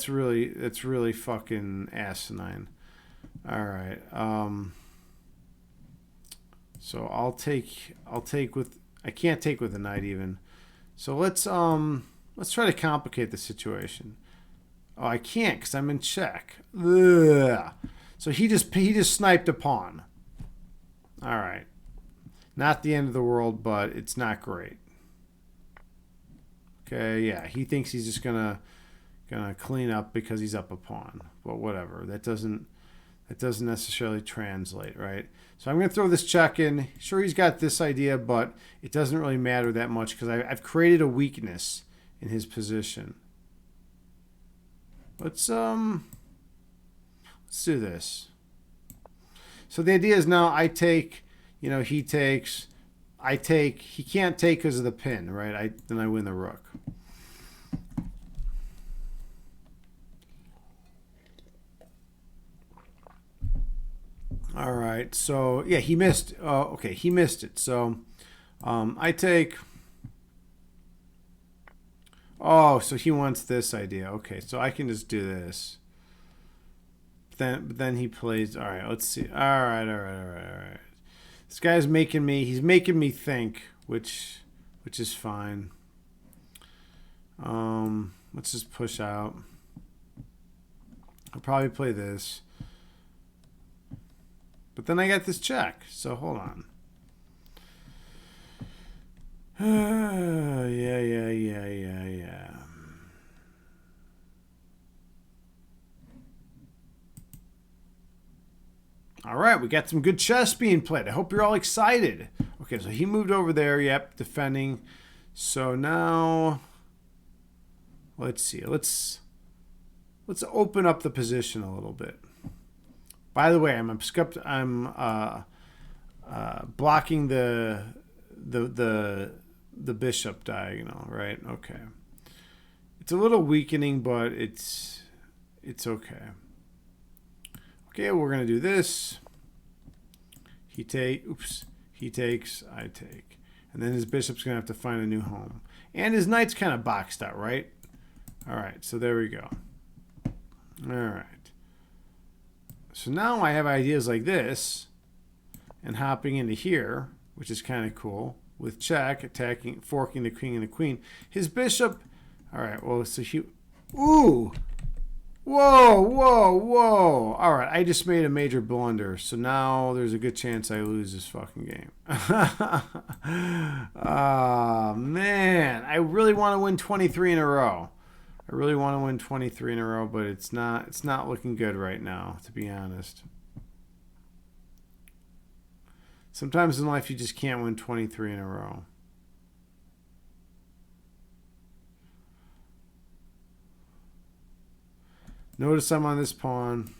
really fucking asinine. All right. So I'll take with I can't take with a knight even. So let's try to complicate the situation. Oh, I can't because I'm in check. Ugh. So he just sniped a pawn. All right. Not the end of the world, but it's not great. Okay, yeah, he thinks he's just gonna clean up because he's up a pawn. But whatever. That doesn't necessarily translate, right? So I'm gonna throw this check in. Sure, he's got this idea, but it doesn't really matter that much because I've created a weakness in his position. Let's do this. So the idea is now I take, he takes, I take, he can't take because of the pin, right? Then I win the rook. All right, so yeah, he missed. Okay, he missed it. So I take. Oh, so he wants this idea. Okay, so I can just do this. Then he plays. All right, let's see. All right. This guy's making me. He's making me think, which is fine. Let's just push out. I'll probably play this. But then I got this check. So hold on. Yeah. All right, we got some good chess being played. I hope you're all excited. Okay, so he moved over there. Yep, defending. So now, let's see. Let's open up the position a little bit. By the way, I'm blocking the bishop diagonal, right? Okay. It's a little weakening, but it's okay. Okay, we're gonna do this. He takes, I take. And then his bishop's gonna have to find a new home. And his knight's kind of boxed out, right? All right, so there we go. All right. So now I have ideas like this and hopping into here, which is kind of cool, with check, attacking, forking the king and the queen. His bishop, all right, well, so he, ooh, whoa. All right, I just made a major blunder, so now there's a good chance I lose this fucking game. Oh, man, I really want to win 23 in a row. I really want to win 23 in a row, but it's not looking good right now, to be honest. Sometimes in life you just can't win 23 in a row. Notice I'm on this pawn.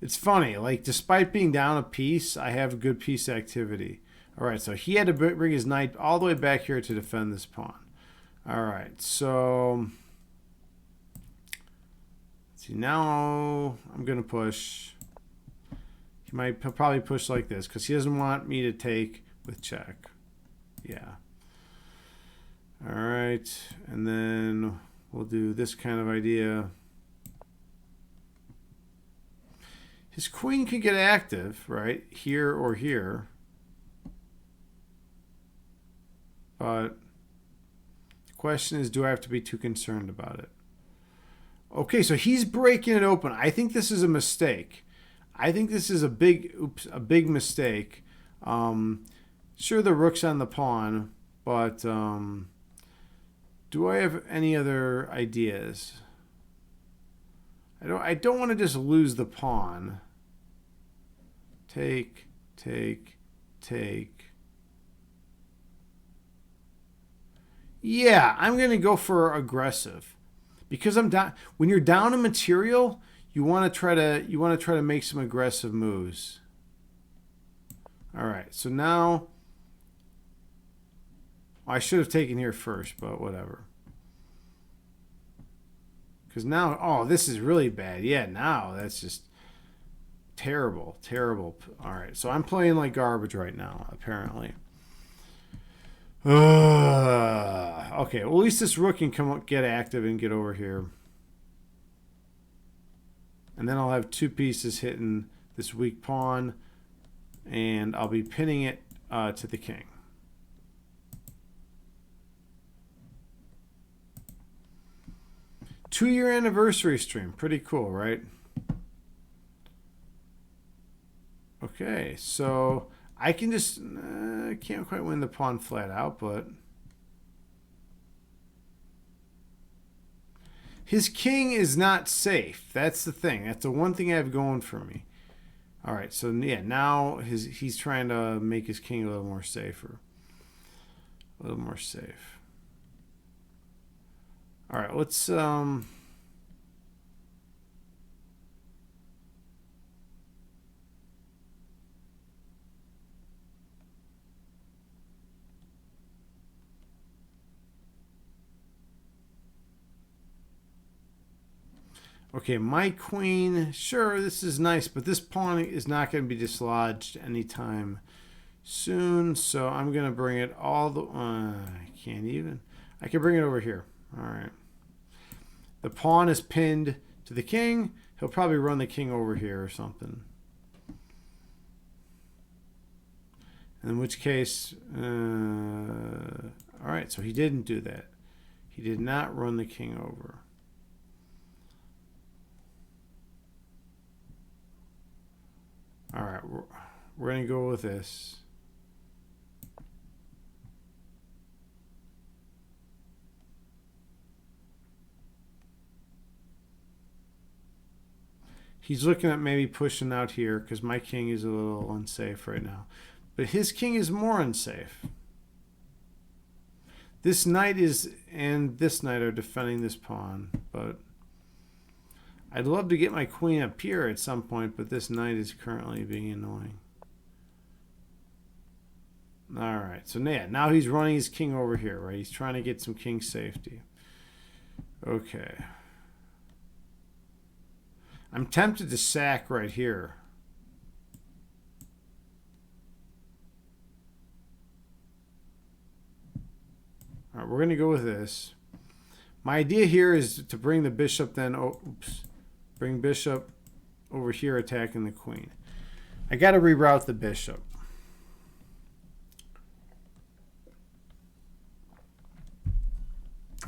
It's funny, like despite being down a piece, I have good piece activity. All right, so he had to bring his knight all the way back here to defend this pawn. All right, so let's see. Now I'm gonna push. He'll probably push like this because he doesn't want me to take with check. Yeah. All right, and then we'll do this kind of idea. His queen can get active, right? Here or here. But the question is, do I have to be too concerned about it? Okay, so he's breaking it open. I think this is a mistake. I think this is a big mistake. Sure, the rook's on the pawn, but do I have any other ideas? I don't want to just lose the pawn. Take. Yeah, I'm going to go for aggressive. Because I'm down. When you're down in material, you want to try to make some aggressive moves. All right. So now I should have taken here first, but whatever. Because now, oh, this is really bad. Yeah, now that's just terrible. All right, so I'm playing like garbage right now, apparently. Okay, well, at least this rook can come get active and get over here. And then I'll have two pieces hitting this weak pawn, and I'll be pinning it to the king. Two-year anniversary stream. Pretty cool, right? Okay, so I can just... can't quite win the pawn flat out, but... His king is not safe. That's the thing. That's the one thing I have going for me. All right, so yeah, now he's trying to make his king a little more safer. A little more safe. All right, let's... Okay, my queen, sure, this is nice, but this pawn is not going to be dislodged anytime soon, so I'm going to bring it all the... I can't even. I can bring it over here. All right. The pawn is pinned to the king. He'll probably run the king over here or something. In which case... all right, so he didn't do that. He did not run the king over. All right, we're going to go with this. He's looking at maybe pushing out here because my king is a little unsafe right now. But his king is more unsafe. This knight and this knight are defending this pawn, but... I'd love to get my queen up here at some point, but this knight is currently being annoying. All right, so yeah, now he's running his king over here, right? He's trying to get some king safety. Okay. I'm tempted to sack right here. All right, we're going to go with this. My idea here is to bring the bishop then... Oh, oops. Bring bishop over here attacking the queen. I got to reroute the bishop.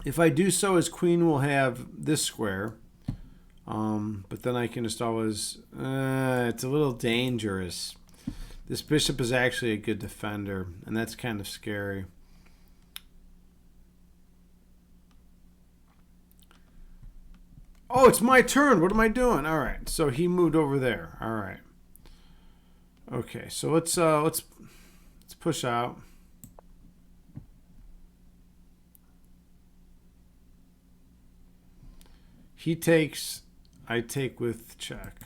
If I do so, his queen will have this square. But then I can just always... it's a little dangerous. This bishop is actually a good defender, and that's kind of scary. Oh, it's my turn. What am I doing? All right. So he moved over there. All right. Okay. So let's push out. He takes, I take with check.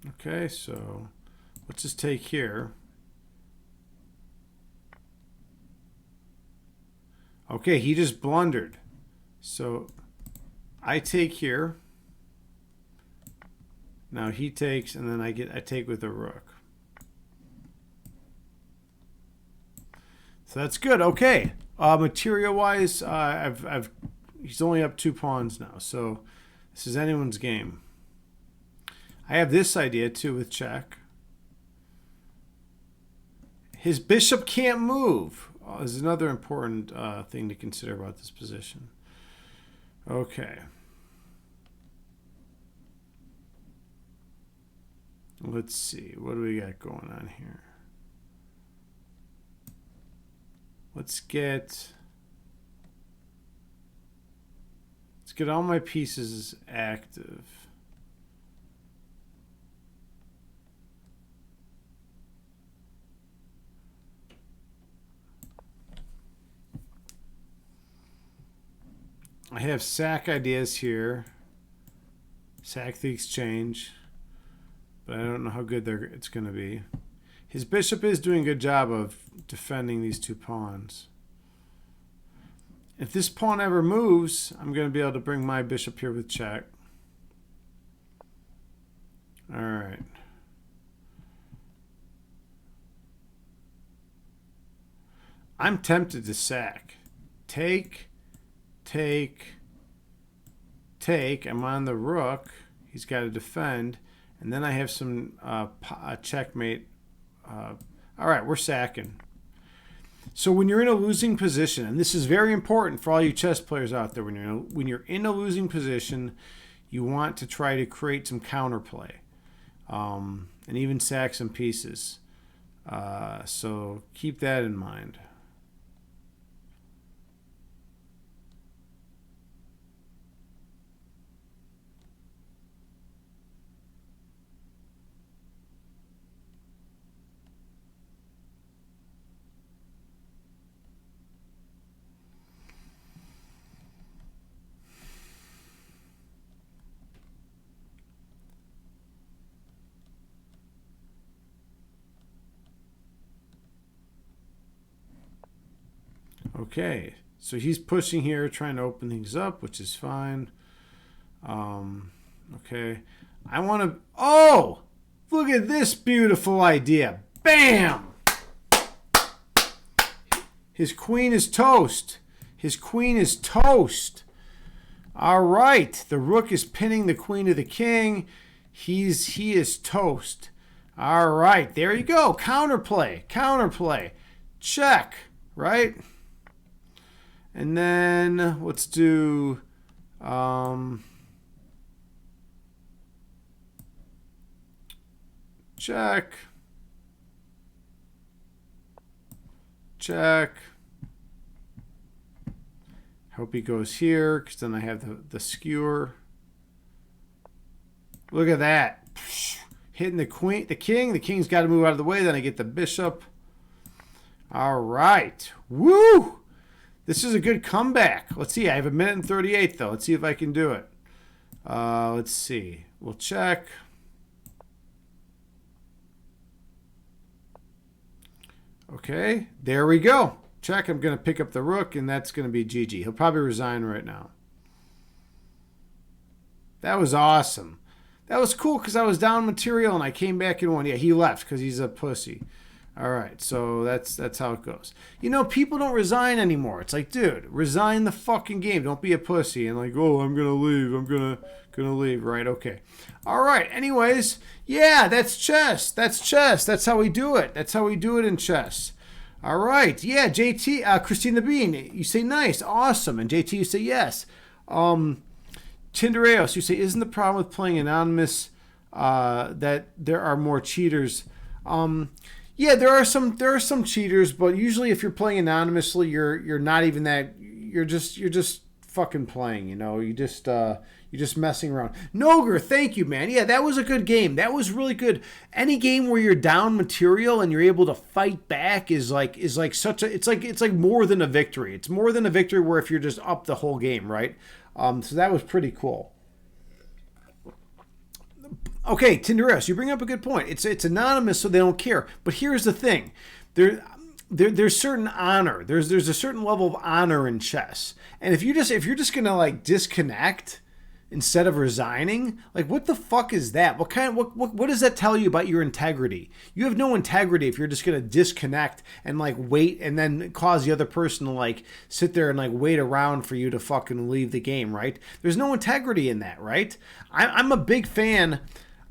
Okay, so let's just take here. Okay, he just blundered. So I take here. Now he takes, and then I take with a rook. So that's good. Okay. Material-wise, he's only up 2 pawns now. So this is anyone's game. I have this idea too with check. His bishop can't move. Is another important thing to consider about this position. Okay. Let's see. What do we got going on here? Let's get all my pieces active. I have sack ideas here. Sack the exchange. But I don't know how good it's going to be. His bishop is doing a good job of defending these 2 pawns. If this pawn ever moves, I'm going to be able to bring my bishop here with check. All right. I'm tempted to sack. Take, take, take. I'm on the rook. He's got to defend. And then I have some checkmate. All right, we're sacking. So when you're in a losing position, and this is very important for all you chess players out there, when you're in a losing position, you want to try to create some counterplay, and even sack some pieces. So keep that in mind. Okay, so he's pushing here, trying to open things up, which is fine. Okay, I want to... Oh! Look at this beautiful idea. Bam! His queen is toast. His queen is toast. All right, the rook is pinning the queen to the king. He is toast. All right, there you go. Counterplay, counterplay. Check, right? And then let's do check, check. Hope he goes here because then I have the skewer. Look at that. Hitting the queen, the king. The king's got to move out of the way. Then I get the bishop. All right. Woo! This is a good comeback. Let's see. I have 1:38 though. Let's see if I can do it. Let's see. We'll check. Okay. There we go. Check. I'm going to pick up the rook, and that's going to be GG. He'll probably resign right now. That was awesome. That was cool because I was down material and I came back and won. Yeah, he left because he's a pussy. All right, so that's how it goes. You know, people don't resign anymore. It's like, dude, resign the fucking game. Don't be a pussy and like, oh, I'm gonna leave. I'm gonna leave. Right? Okay. All right. Anyways, yeah, that's chess. That's chess. That's how we do it. That's how we do it in chess. All right. Yeah, JT, Christine the Bean, you say nice, awesome, and JT, you say yes. Tindereos, you say, isn't the problem with playing anonymous that there are more cheaters? Yeah, there are some cheaters, but usually if you're playing anonymously, you're not even that. You're just fucking playing. You know, you're just messing around. Noger, thank you, man. Yeah, that was a good game. That was really good. Any game where you're down material and you're able to fight back is like such a. It's like more than a victory. It's more than a victory where if you're just up the whole game, right? So that was pretty cool. Okay, Tinderos, you bring up a good point. It's anonymous, so they don't care. But here's the thing: there's certain honor. There's a certain level of honor in chess, and if you're just gonna like disconnect instead of resigning, like what the fuck is that? What does that tell you about your integrity? You have no integrity if you're just gonna disconnect and like wait and then cause the other person to like sit there and like wait around for you to fucking leave the game, right? There's no integrity in that, right? I'm a big fan.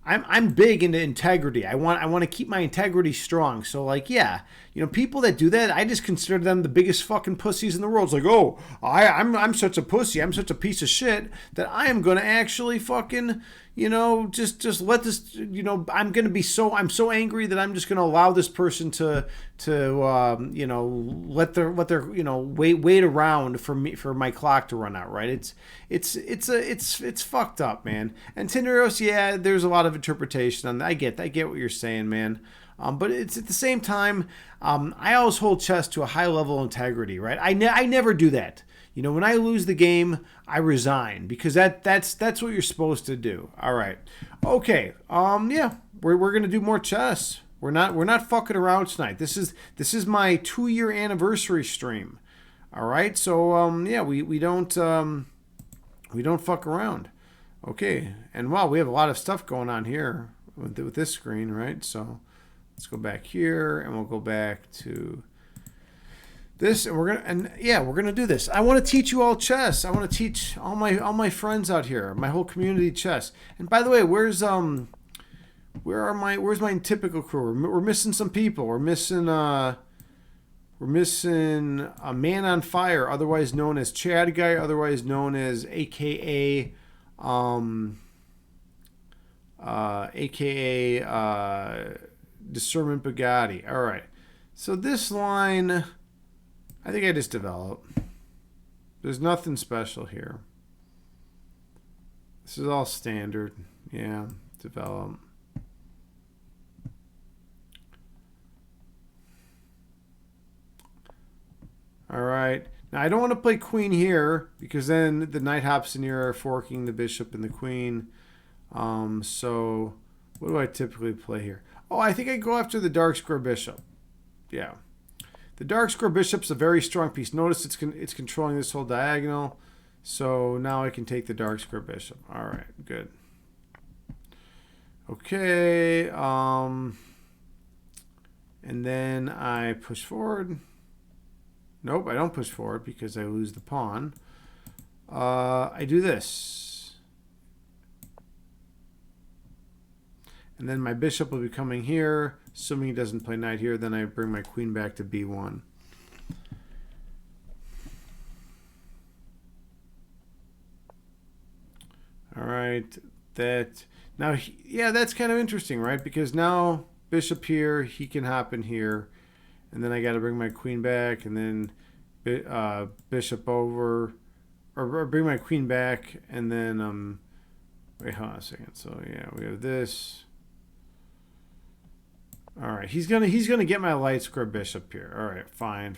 I'm big into integrity. I want to keep my integrity strong. So like, yeah, you know, people that do that, I just consider them the biggest fucking pussies in the world. It's like, oh, I'm such a pussy. I'm such a piece of shit that I am gonna actually fucking, you know, just let this, you know, I'm so angry that I'm just gonna allow this person to you know, let their you know wait around for my clock to run out, right? It's fucked up, man. And Tinderos, yeah, there's a lot of interpretation on that. I get what you're saying, man. But it's at the same time, I always hold chess to a high level of integrity, right? I never do that. You know, when I lose the game, I resign because that's what you're supposed to do. All right, okay. Yeah, we're gonna do more chess. We're not fucking around tonight. This is my 2-year anniversary stream. All right, so yeah, we don't fuck around. Okay, and wow, we have a lot of stuff going on here with this screen, right? So let's go back here, and we'll go back to this, and we're gonna do this. I want to teach you all chess. I want to teach all my friends out here, my whole community chess. And by the way, where's my typical crew? We're missing some people. We're missing a man on fire, otherwise known as Chad Guy, otherwise known as AKA Discernment Bugatti. All right. So this line, I think I just developed. There's nothing special here. This is all standard. Yeah, develop. All right. Now I don't want to play queen here because then the knight hops in here, forking the bishop and the queen. So what do I typically play here? Oh, I think I go after the dark square bishop. Yeah. The dark square bishop's a very strong piece. Notice it's controlling this whole diagonal. So now I can take the dark square bishop. All right, good. Okay. And then I push forward. Nope, I don't push forward because I lose the pawn. I do this. And then my bishop will be coming here. Assuming he doesn't play knight here, then I bring my queen back to b1. All right. Yeah, that's kind of interesting, right? Because now bishop here, he can hop in here. And then I got to bring my queen back, and then bishop over, or bring my queen back, and then wait, hold on a second. So yeah, we have this. All right, he's gonna get my light square bishop here. All right, fine.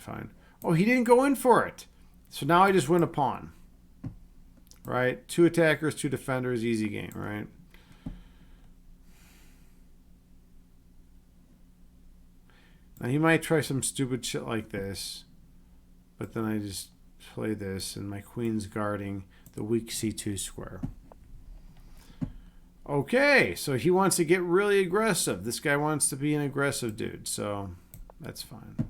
Oh, he didn't go in for it. So now I just win a pawn. Right, 2 attackers, 2 defenders, easy game, right? Now he might try some stupid shit like this, but then I just play this, and my queen's guarding the weak c2 square. Okay, so he wants to get really aggressive. This guy wants to be an aggressive dude, so that's fine.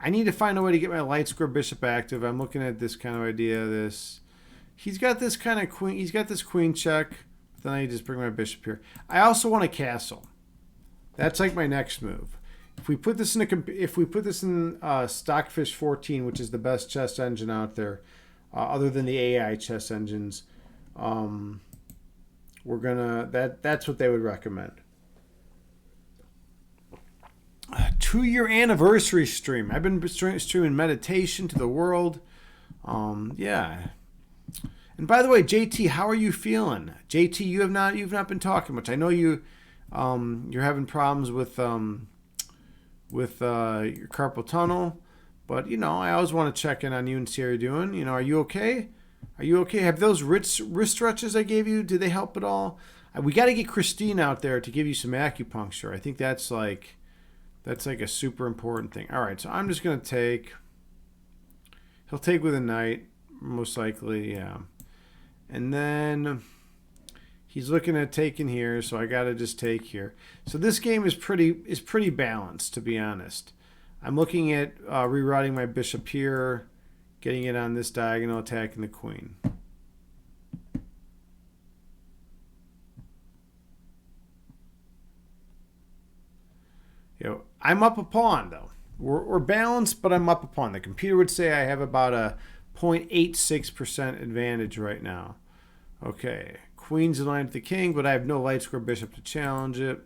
I need to find a way to get my light square bishop active. I'm looking at this kind of idea. He's got this kind of queen. He's got this queen check. Then I just bring my bishop here. I also want a castle. That's like my next move. If we put this in Stockfish 14, which is the best chess engine out there, other than the AI chess engines, that's what they would recommend. 2-year anniversary stream. I've been streaming meditation to the world. Yeah. And by the way, JT, how are you feeling? JT, you've not been talking much. I know you're having problems with your carpal tunnel, but I always want to check in on you and see how you're doing. Are you okay? Are you okay? Have those wrist stretches I gave you, did they help at all? We got to get Christine out there to give you some acupuncture. I think that's like a super important thing. All right, so I'm just going to take. He'll take with a knight, most likely, yeah. And then he's looking at taking here, so I got to just take here. So this game is pretty balanced, to be honest. I'm looking at rerouting my bishop here, getting it on this diagonal, attacking the queen. I'm up a pawn, though. We're balanced, but I'm up a pawn. The computer would say I have about a 0.86% advantage right now. Okay, queen's aligned to the king, but I have no light square bishop to challenge it.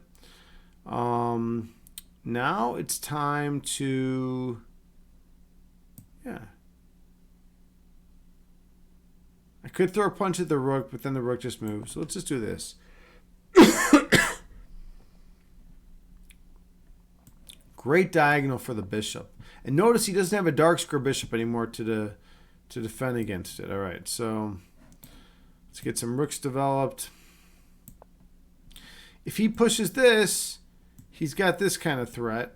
Now it's time to... Yeah. I could throw a punch at the rook, but then the rook just moves. So let's just do this. Great diagonal for the bishop. And notice he doesn't have a dark square bishop anymore to defend against it. All right, so let's get some rooks developed. If he pushes this, he's got this kind of threat,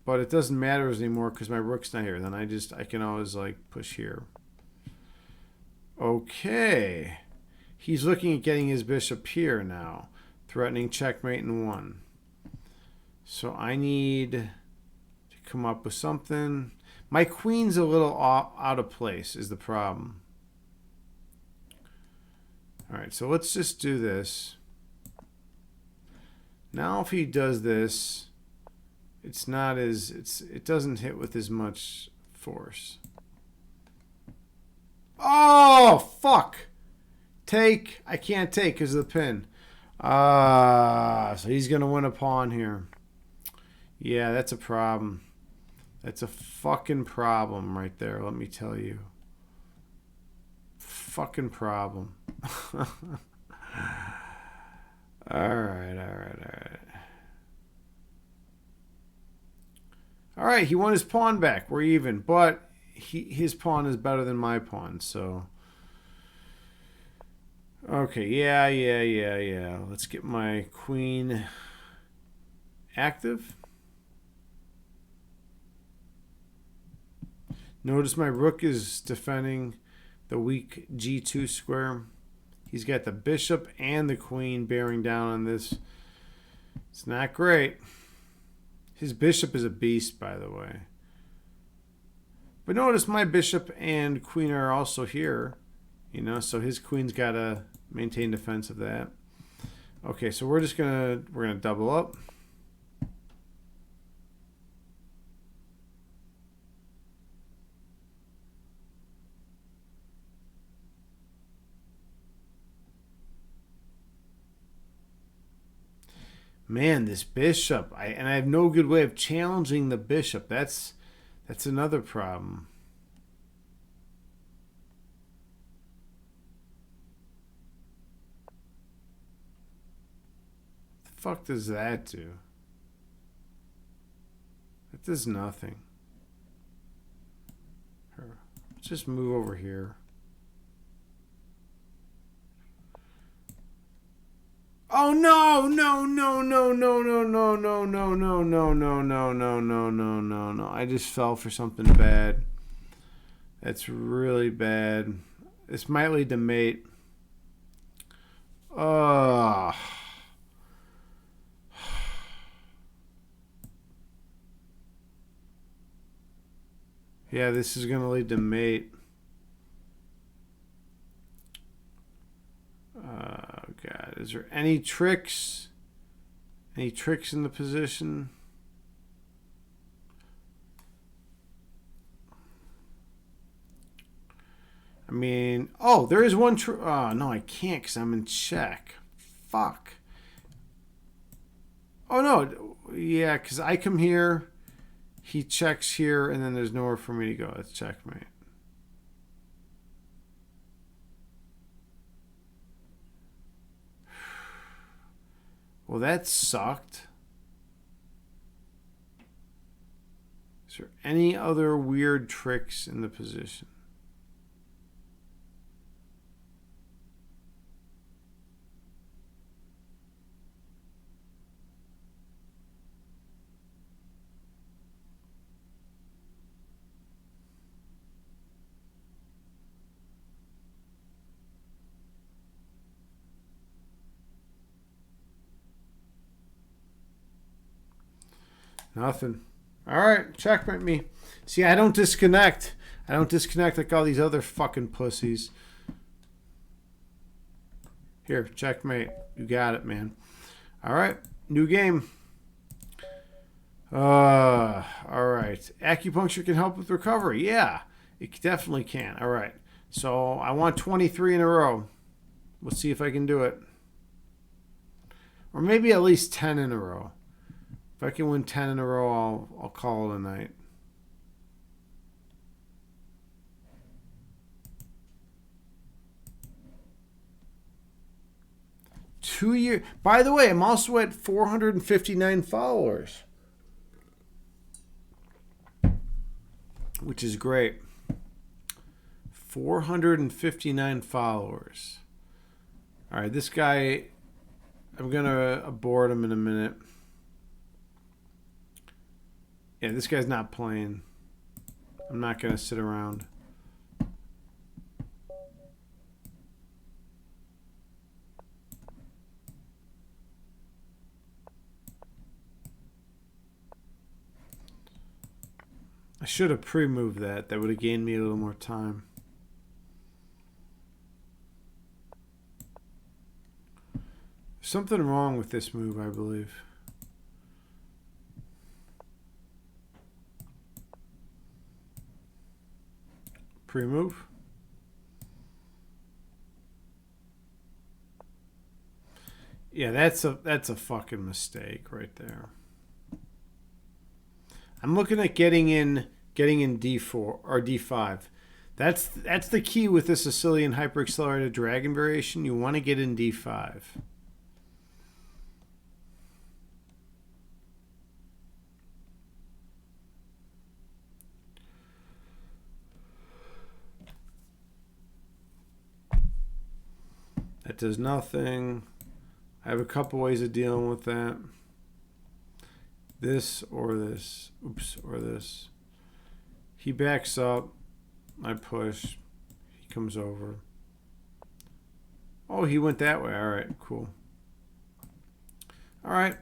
but it doesn't matter anymore because my rook's not here. Then I can always like push here. Okay, he's looking at getting his bishop here now, threatening checkmate in 1. So I need come up with something. My queen's a little out of place is the problem. All right, so let's just do this. Now if he does this, it's not as it doesn't hit with as much force. Oh, fuck. Take. I can't take because of the pin. So he's going to win a pawn here. Yeah, that's a problem. That's a fucking problem right there, let me tell you. Fucking problem. Alright. Alright, he won his pawn back. We're even. But his pawn is better than my pawn, so... Okay, yeah. Let's get my queen active. Notice my rook is defending the weak g2 square. He's got the bishop and the queen bearing down on this. It's not great. His bishop is a beast, by the way. But notice my bishop and queen are also here. You know, so his queen's got to maintain defense of that. Okay, so we're gonna double up. Man, this bishop, I have no good way of challenging the bishop. That's another problem. What the fuck does that do? That does nothing. Let's just move over here. Oh no, no. I just fell for something bad. That's really bad. This might lead to mate. Yeah, this is going to lead to mate. God, is there any tricks? Any tricks in the position? I mean, oh, there is one trick. Oh, no, I can't because I'm in check. Fuck. Oh, no. Yeah, because I come here, he checks here, and then there's nowhere for me to go. It's checkmate. Well, that sucked. Is there any other weird tricks in the position? Nothing. All right, checkmate me. See, I don't disconnect. I don't disconnect like all these other fucking pussies. Here, checkmate. You got it, man. All right, new game. All right. Acupuncture can help with recovery. Yeah, it definitely can. All right. So I want 23 in a row. Let's see if I can do it. Or maybe at least 10 in a row. If I can win 10 in a row, I'll call it a night. By the way, I'm also at 459 followers, which is great. 459 followers. All right, this guy, I'm going to abort him in a minute. Yeah, this guy's not playing. I'm not going to sit around. I should have pre-moved that. That would have gained me a little more time. Something wrong with this move, I believe. Pre-move. Yeah, that's a fucking mistake right there. I'm looking at getting in D4 or D5. That's the key with the Sicilian hyperaccelerated dragon variation. You want to get in D5. That does nothing. I have a couple ways of dealing with that. This or this. Oops, or this. He backs up. I push. He comes over. Oh, he went that way. All right, cool. All right.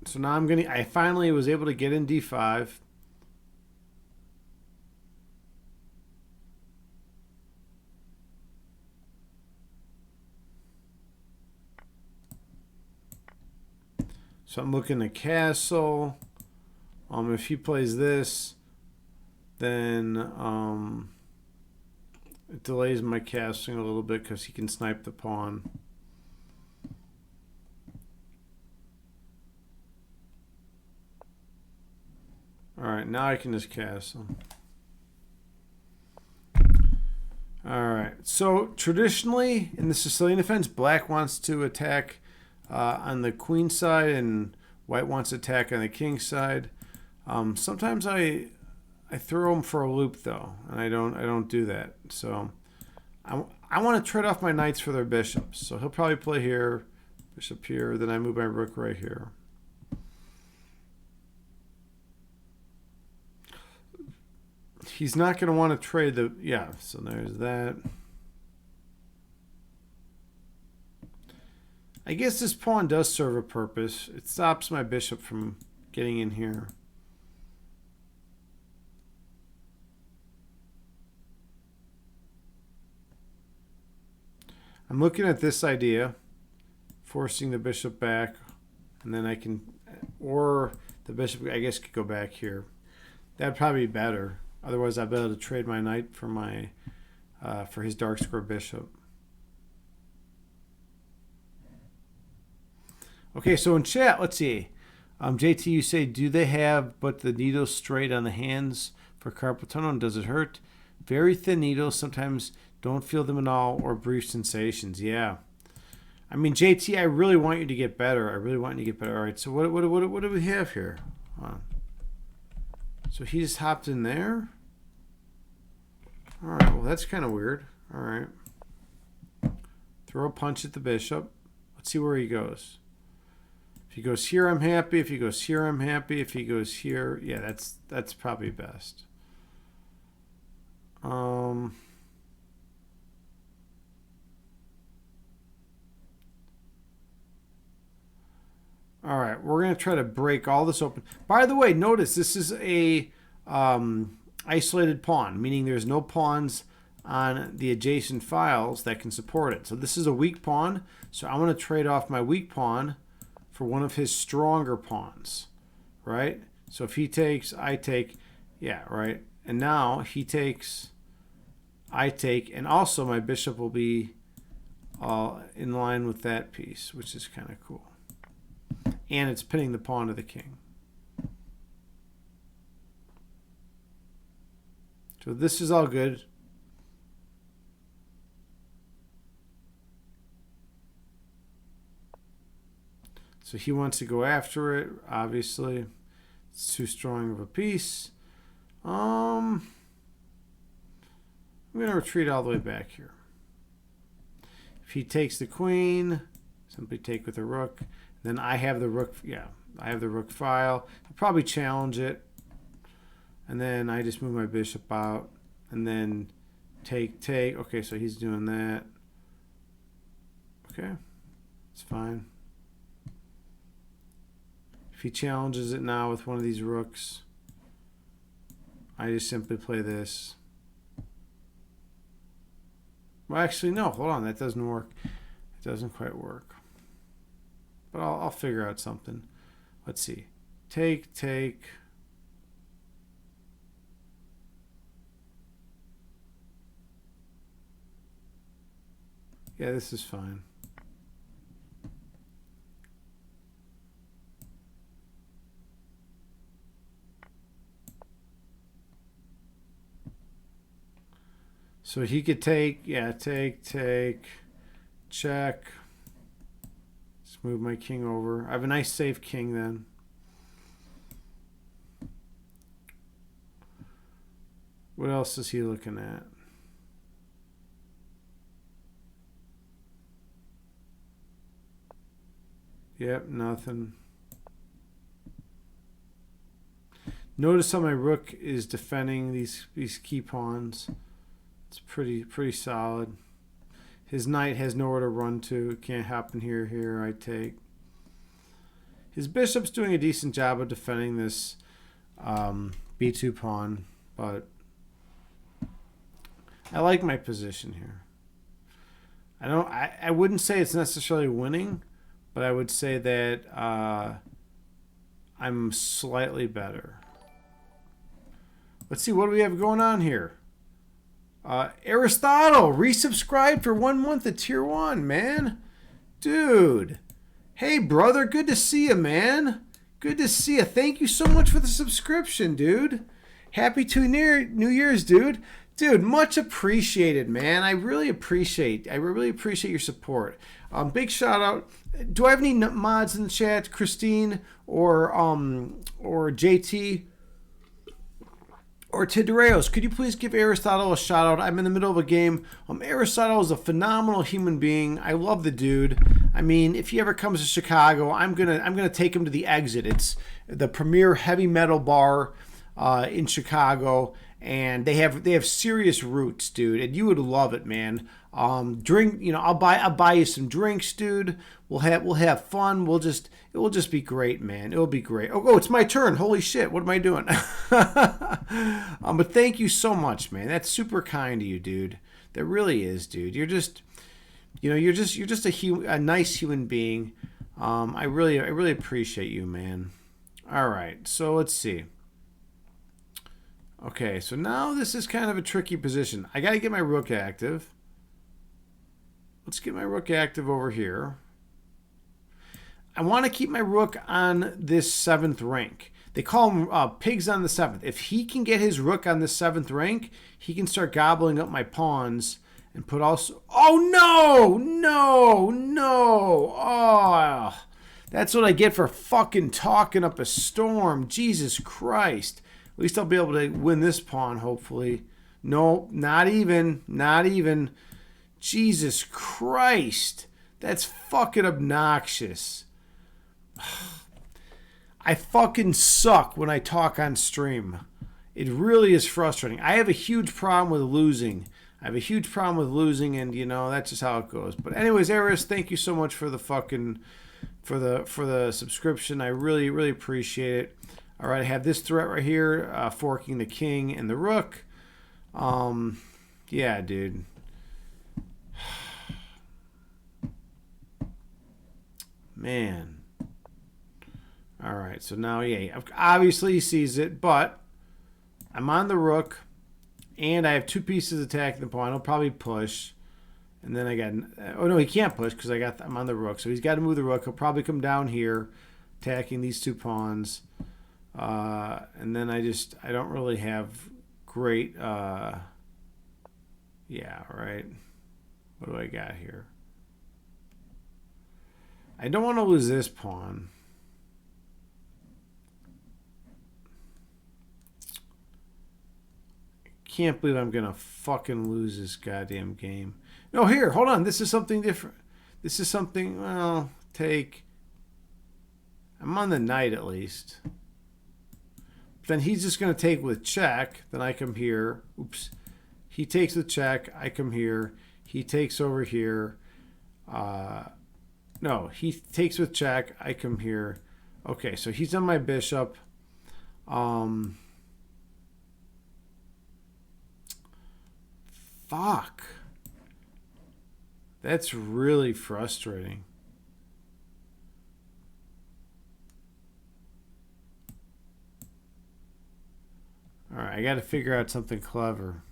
So now I finally was able to get in D5. So I'm looking at castle. If he plays this, then it delays my casting a little bit because he can snipe the pawn. All right, now I can just castle. All right. So traditionally in the Sicilian defense, black wants to attack on the queen side, and white wants to attack on the king side. Sometimes I throw him for a loop though, and I don't do that. So I want to trade off my knights for their bishops. So he'll probably play here, bishop here, then I move my rook right here. He's not going to want to trade the so there's that. I guess this pawn does serve a purpose. It stops my bishop from getting in here. I'm looking at this idea, forcing the bishop back, and then I can, or the bishop, I guess, could go back here. That'd probably be better. Otherwise, I'd be able to trade my knight for my for his dark square bishop. Okay, so in chat, let's see. JT, you say, do they have but the needles straight on the hands for carpal tunnel, and does it hurt? Very thin needles, sometimes don't feel them at all, or brief sensations. Yeah. I mean, JT, I really want you to get better. I really want you to get better. All right, so what do we have here? So he just hopped in there? All right, well, that's kind of weird. All right. Throw a punch at the bishop. Let's see where he goes. If he goes here, I'm happy. If he goes here, I'm happy. If he goes here, yeah, that's probably best. All right, we're going to try to break all this open. By the way, notice this is a isolated pawn, meaning there's no pawns on the adjacent files that can support it. So this is a weak pawn, so I want to trade off my weak pawn for one of his stronger pawns, right? So if he takes, I take, yeah, right? And now he takes, I take, and also my bishop will be in line with that piece, which is kind of cool. And it's pinning the pawn to the king. So this is all good. So he wants to go after it, obviously. It's too strong of a piece. I'm going to retreat all the way back here. If he takes the queen, simply take with the rook. Then I have the rook, I have the rook file. I'll probably challenge it. And then I just move my bishop out. And then take. Okay, so he's doing that. Okay, it's fine. If he challenges it now with one of these rooks, I just simply play this. Well, actually, no. Hold on. That doesn't work. It doesn't quite work. But I'll figure out something. Let's see. Take. Yeah, this is fine. So he could take, yeah, take, check. Let's move my king over. I have a nice safe king then. What else is he looking at? Yep, nothing. Notice how my rook is defending these key pawns. It's pretty solid. His knight has nowhere to run to. It can't happen here. Here I take. His bishop's doing a decent job of defending this b2 pawn, but I like my position here. I wouldn't say it's necessarily winning, but I would say that I'm slightly better. Let's see, what do we have going on here? Aristotle resubscribed for 1 month at tier 1, man. Dude. Hey, brother. Good to see you, man. Good to see you. Thank you so much for the subscription, dude. Happy New Year's, dude. Dude, much appreciated, man. I really appreciate your support. Big shout out. Do I have any mods in the chat? Christine or JT? Or Tidreos, could you please give Aristotle a shout out? I'm in the middle of a game. Aristotle is a phenomenal human being. I love the dude. I mean, if he ever comes to Chicago, I'm gonna take him to the Exit. It's the premier heavy metal bar in Chicago, and they have serious roots, dude. And you would love it, man. Drink, I'll buy you some drinks, dude. We'll have fun. It will just be great, man. It'll be great. Oh, it's my turn. Holy shit. What am I doing? But thank you so much, man. That's super kind of you, dude. That really is, dude. You're just a nice human being. I really appreciate you, man. All right. So let's see. Okay. So now this is kind of a tricky position. I got to get my rook active. Let's get my rook active over here. I want to keep my rook on this 7th rank. They call them pigs on the 7th. If he can get his rook on the 7th rank, he can start gobbling up my pawns and put also... Oh, no! Oh, that's what I get for fucking talking up a storm. Jesus Christ. At least I'll be able to win this pawn, hopefully. No, not even. Jesus Christ. That's fucking obnoxious. I fucking suck when I talk on stream. It really is frustrating. I have a huge problem with losing. And that's just how it goes. But anyways, Aris, thank you so much for the for the subscription. I really appreciate it. All right, I have this threat right here, forking the king and the rook. Yeah, dude. Man. All right, so now, yeah, obviously he sees it, but I'm on the rook, and I have 2 pieces attacking the pawn. He'll probably push, and then I got... Oh, no, he can't push because I'm on the rook, so he's got to move the rook. He'll probably come down here, attacking these 2 pawns, and then I don't really have great... Yeah, right. What do I got here? I don't want to lose this pawn. Can't believe I'm gonna fucking lose this goddamn game. No, here, hold on. This is something different. This is something. Well, take. I'm on the knight at least. Then he's just gonna take with check. Then I come here. Oops. He takes with check. I come here. He takes over here. No, he takes with check. I come here. Okay, so he's on my bishop. Fuck. That's really frustrating. All right, I got to figure out something clever.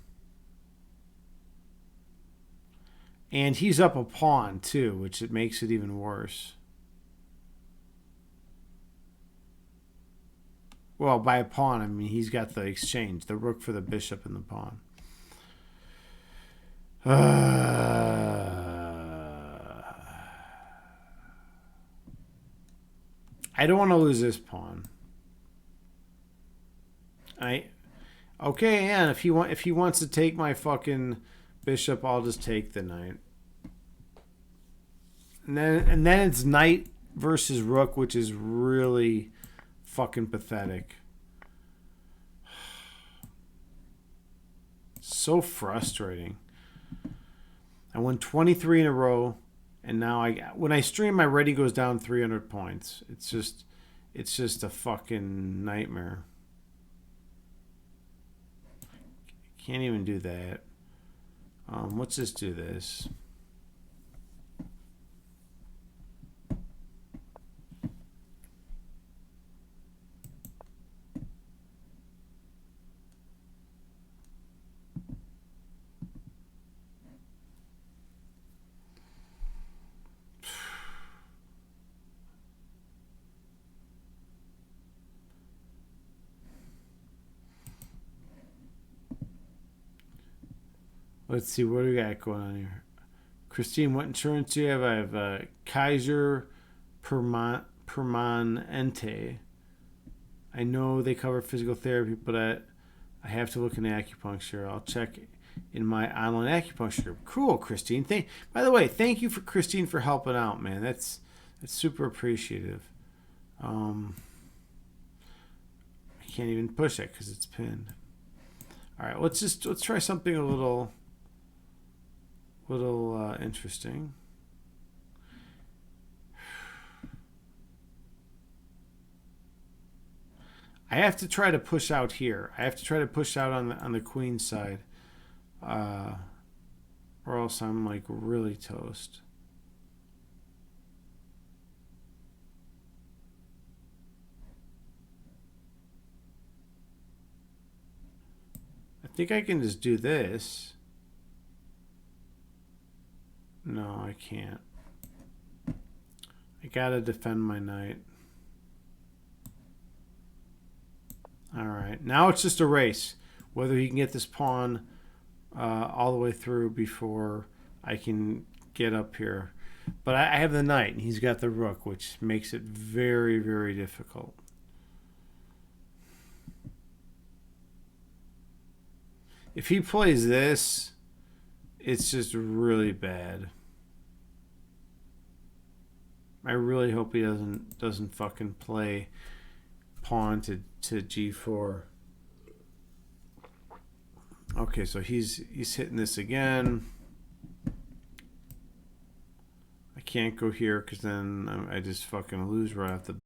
And he's up a pawn too, which it makes it even worse. Well, by a pawn, I mean he's got the exchange, the rook for the bishop and the pawn. I don't want to lose this pawn. Okay, and if he wants to take my fucking bishop, I'll just take the knight. And then it's knight versus rook, which is really fucking pathetic. So frustrating. I won 23 in a row, and now when I stream, my ready goes down 300 points. It's just a fucking nightmare. Can't even do that. Let's just do this. Let's see, what do we got going on here? Christine, what insurance do you have? I have Kaiser Permanente. I know they cover physical therapy, but I have to look into acupuncture. I'll check in my online acupuncture group. Cool, Christine. By the way, thank you for Christine for helping out, man. That's super appreciative. I can't even push it because it's pinned. All right, let's try something a little interesting. I have to try to push out here. I have to try to push out on the queen side, or else I'm like really toast. I think I can just do this. No, I can't. I gotta defend my knight. Alright, now it's just a race. Whether he can get this pawn all the way through before I can get up here. But I have the knight, and he's got the rook, which makes it very, very difficult. If he plays this, it's just really bad. I really hope he doesn't fucking play pawn to g4. Okay, so he's hitting this again. I can't go here because then I just fucking lose right off the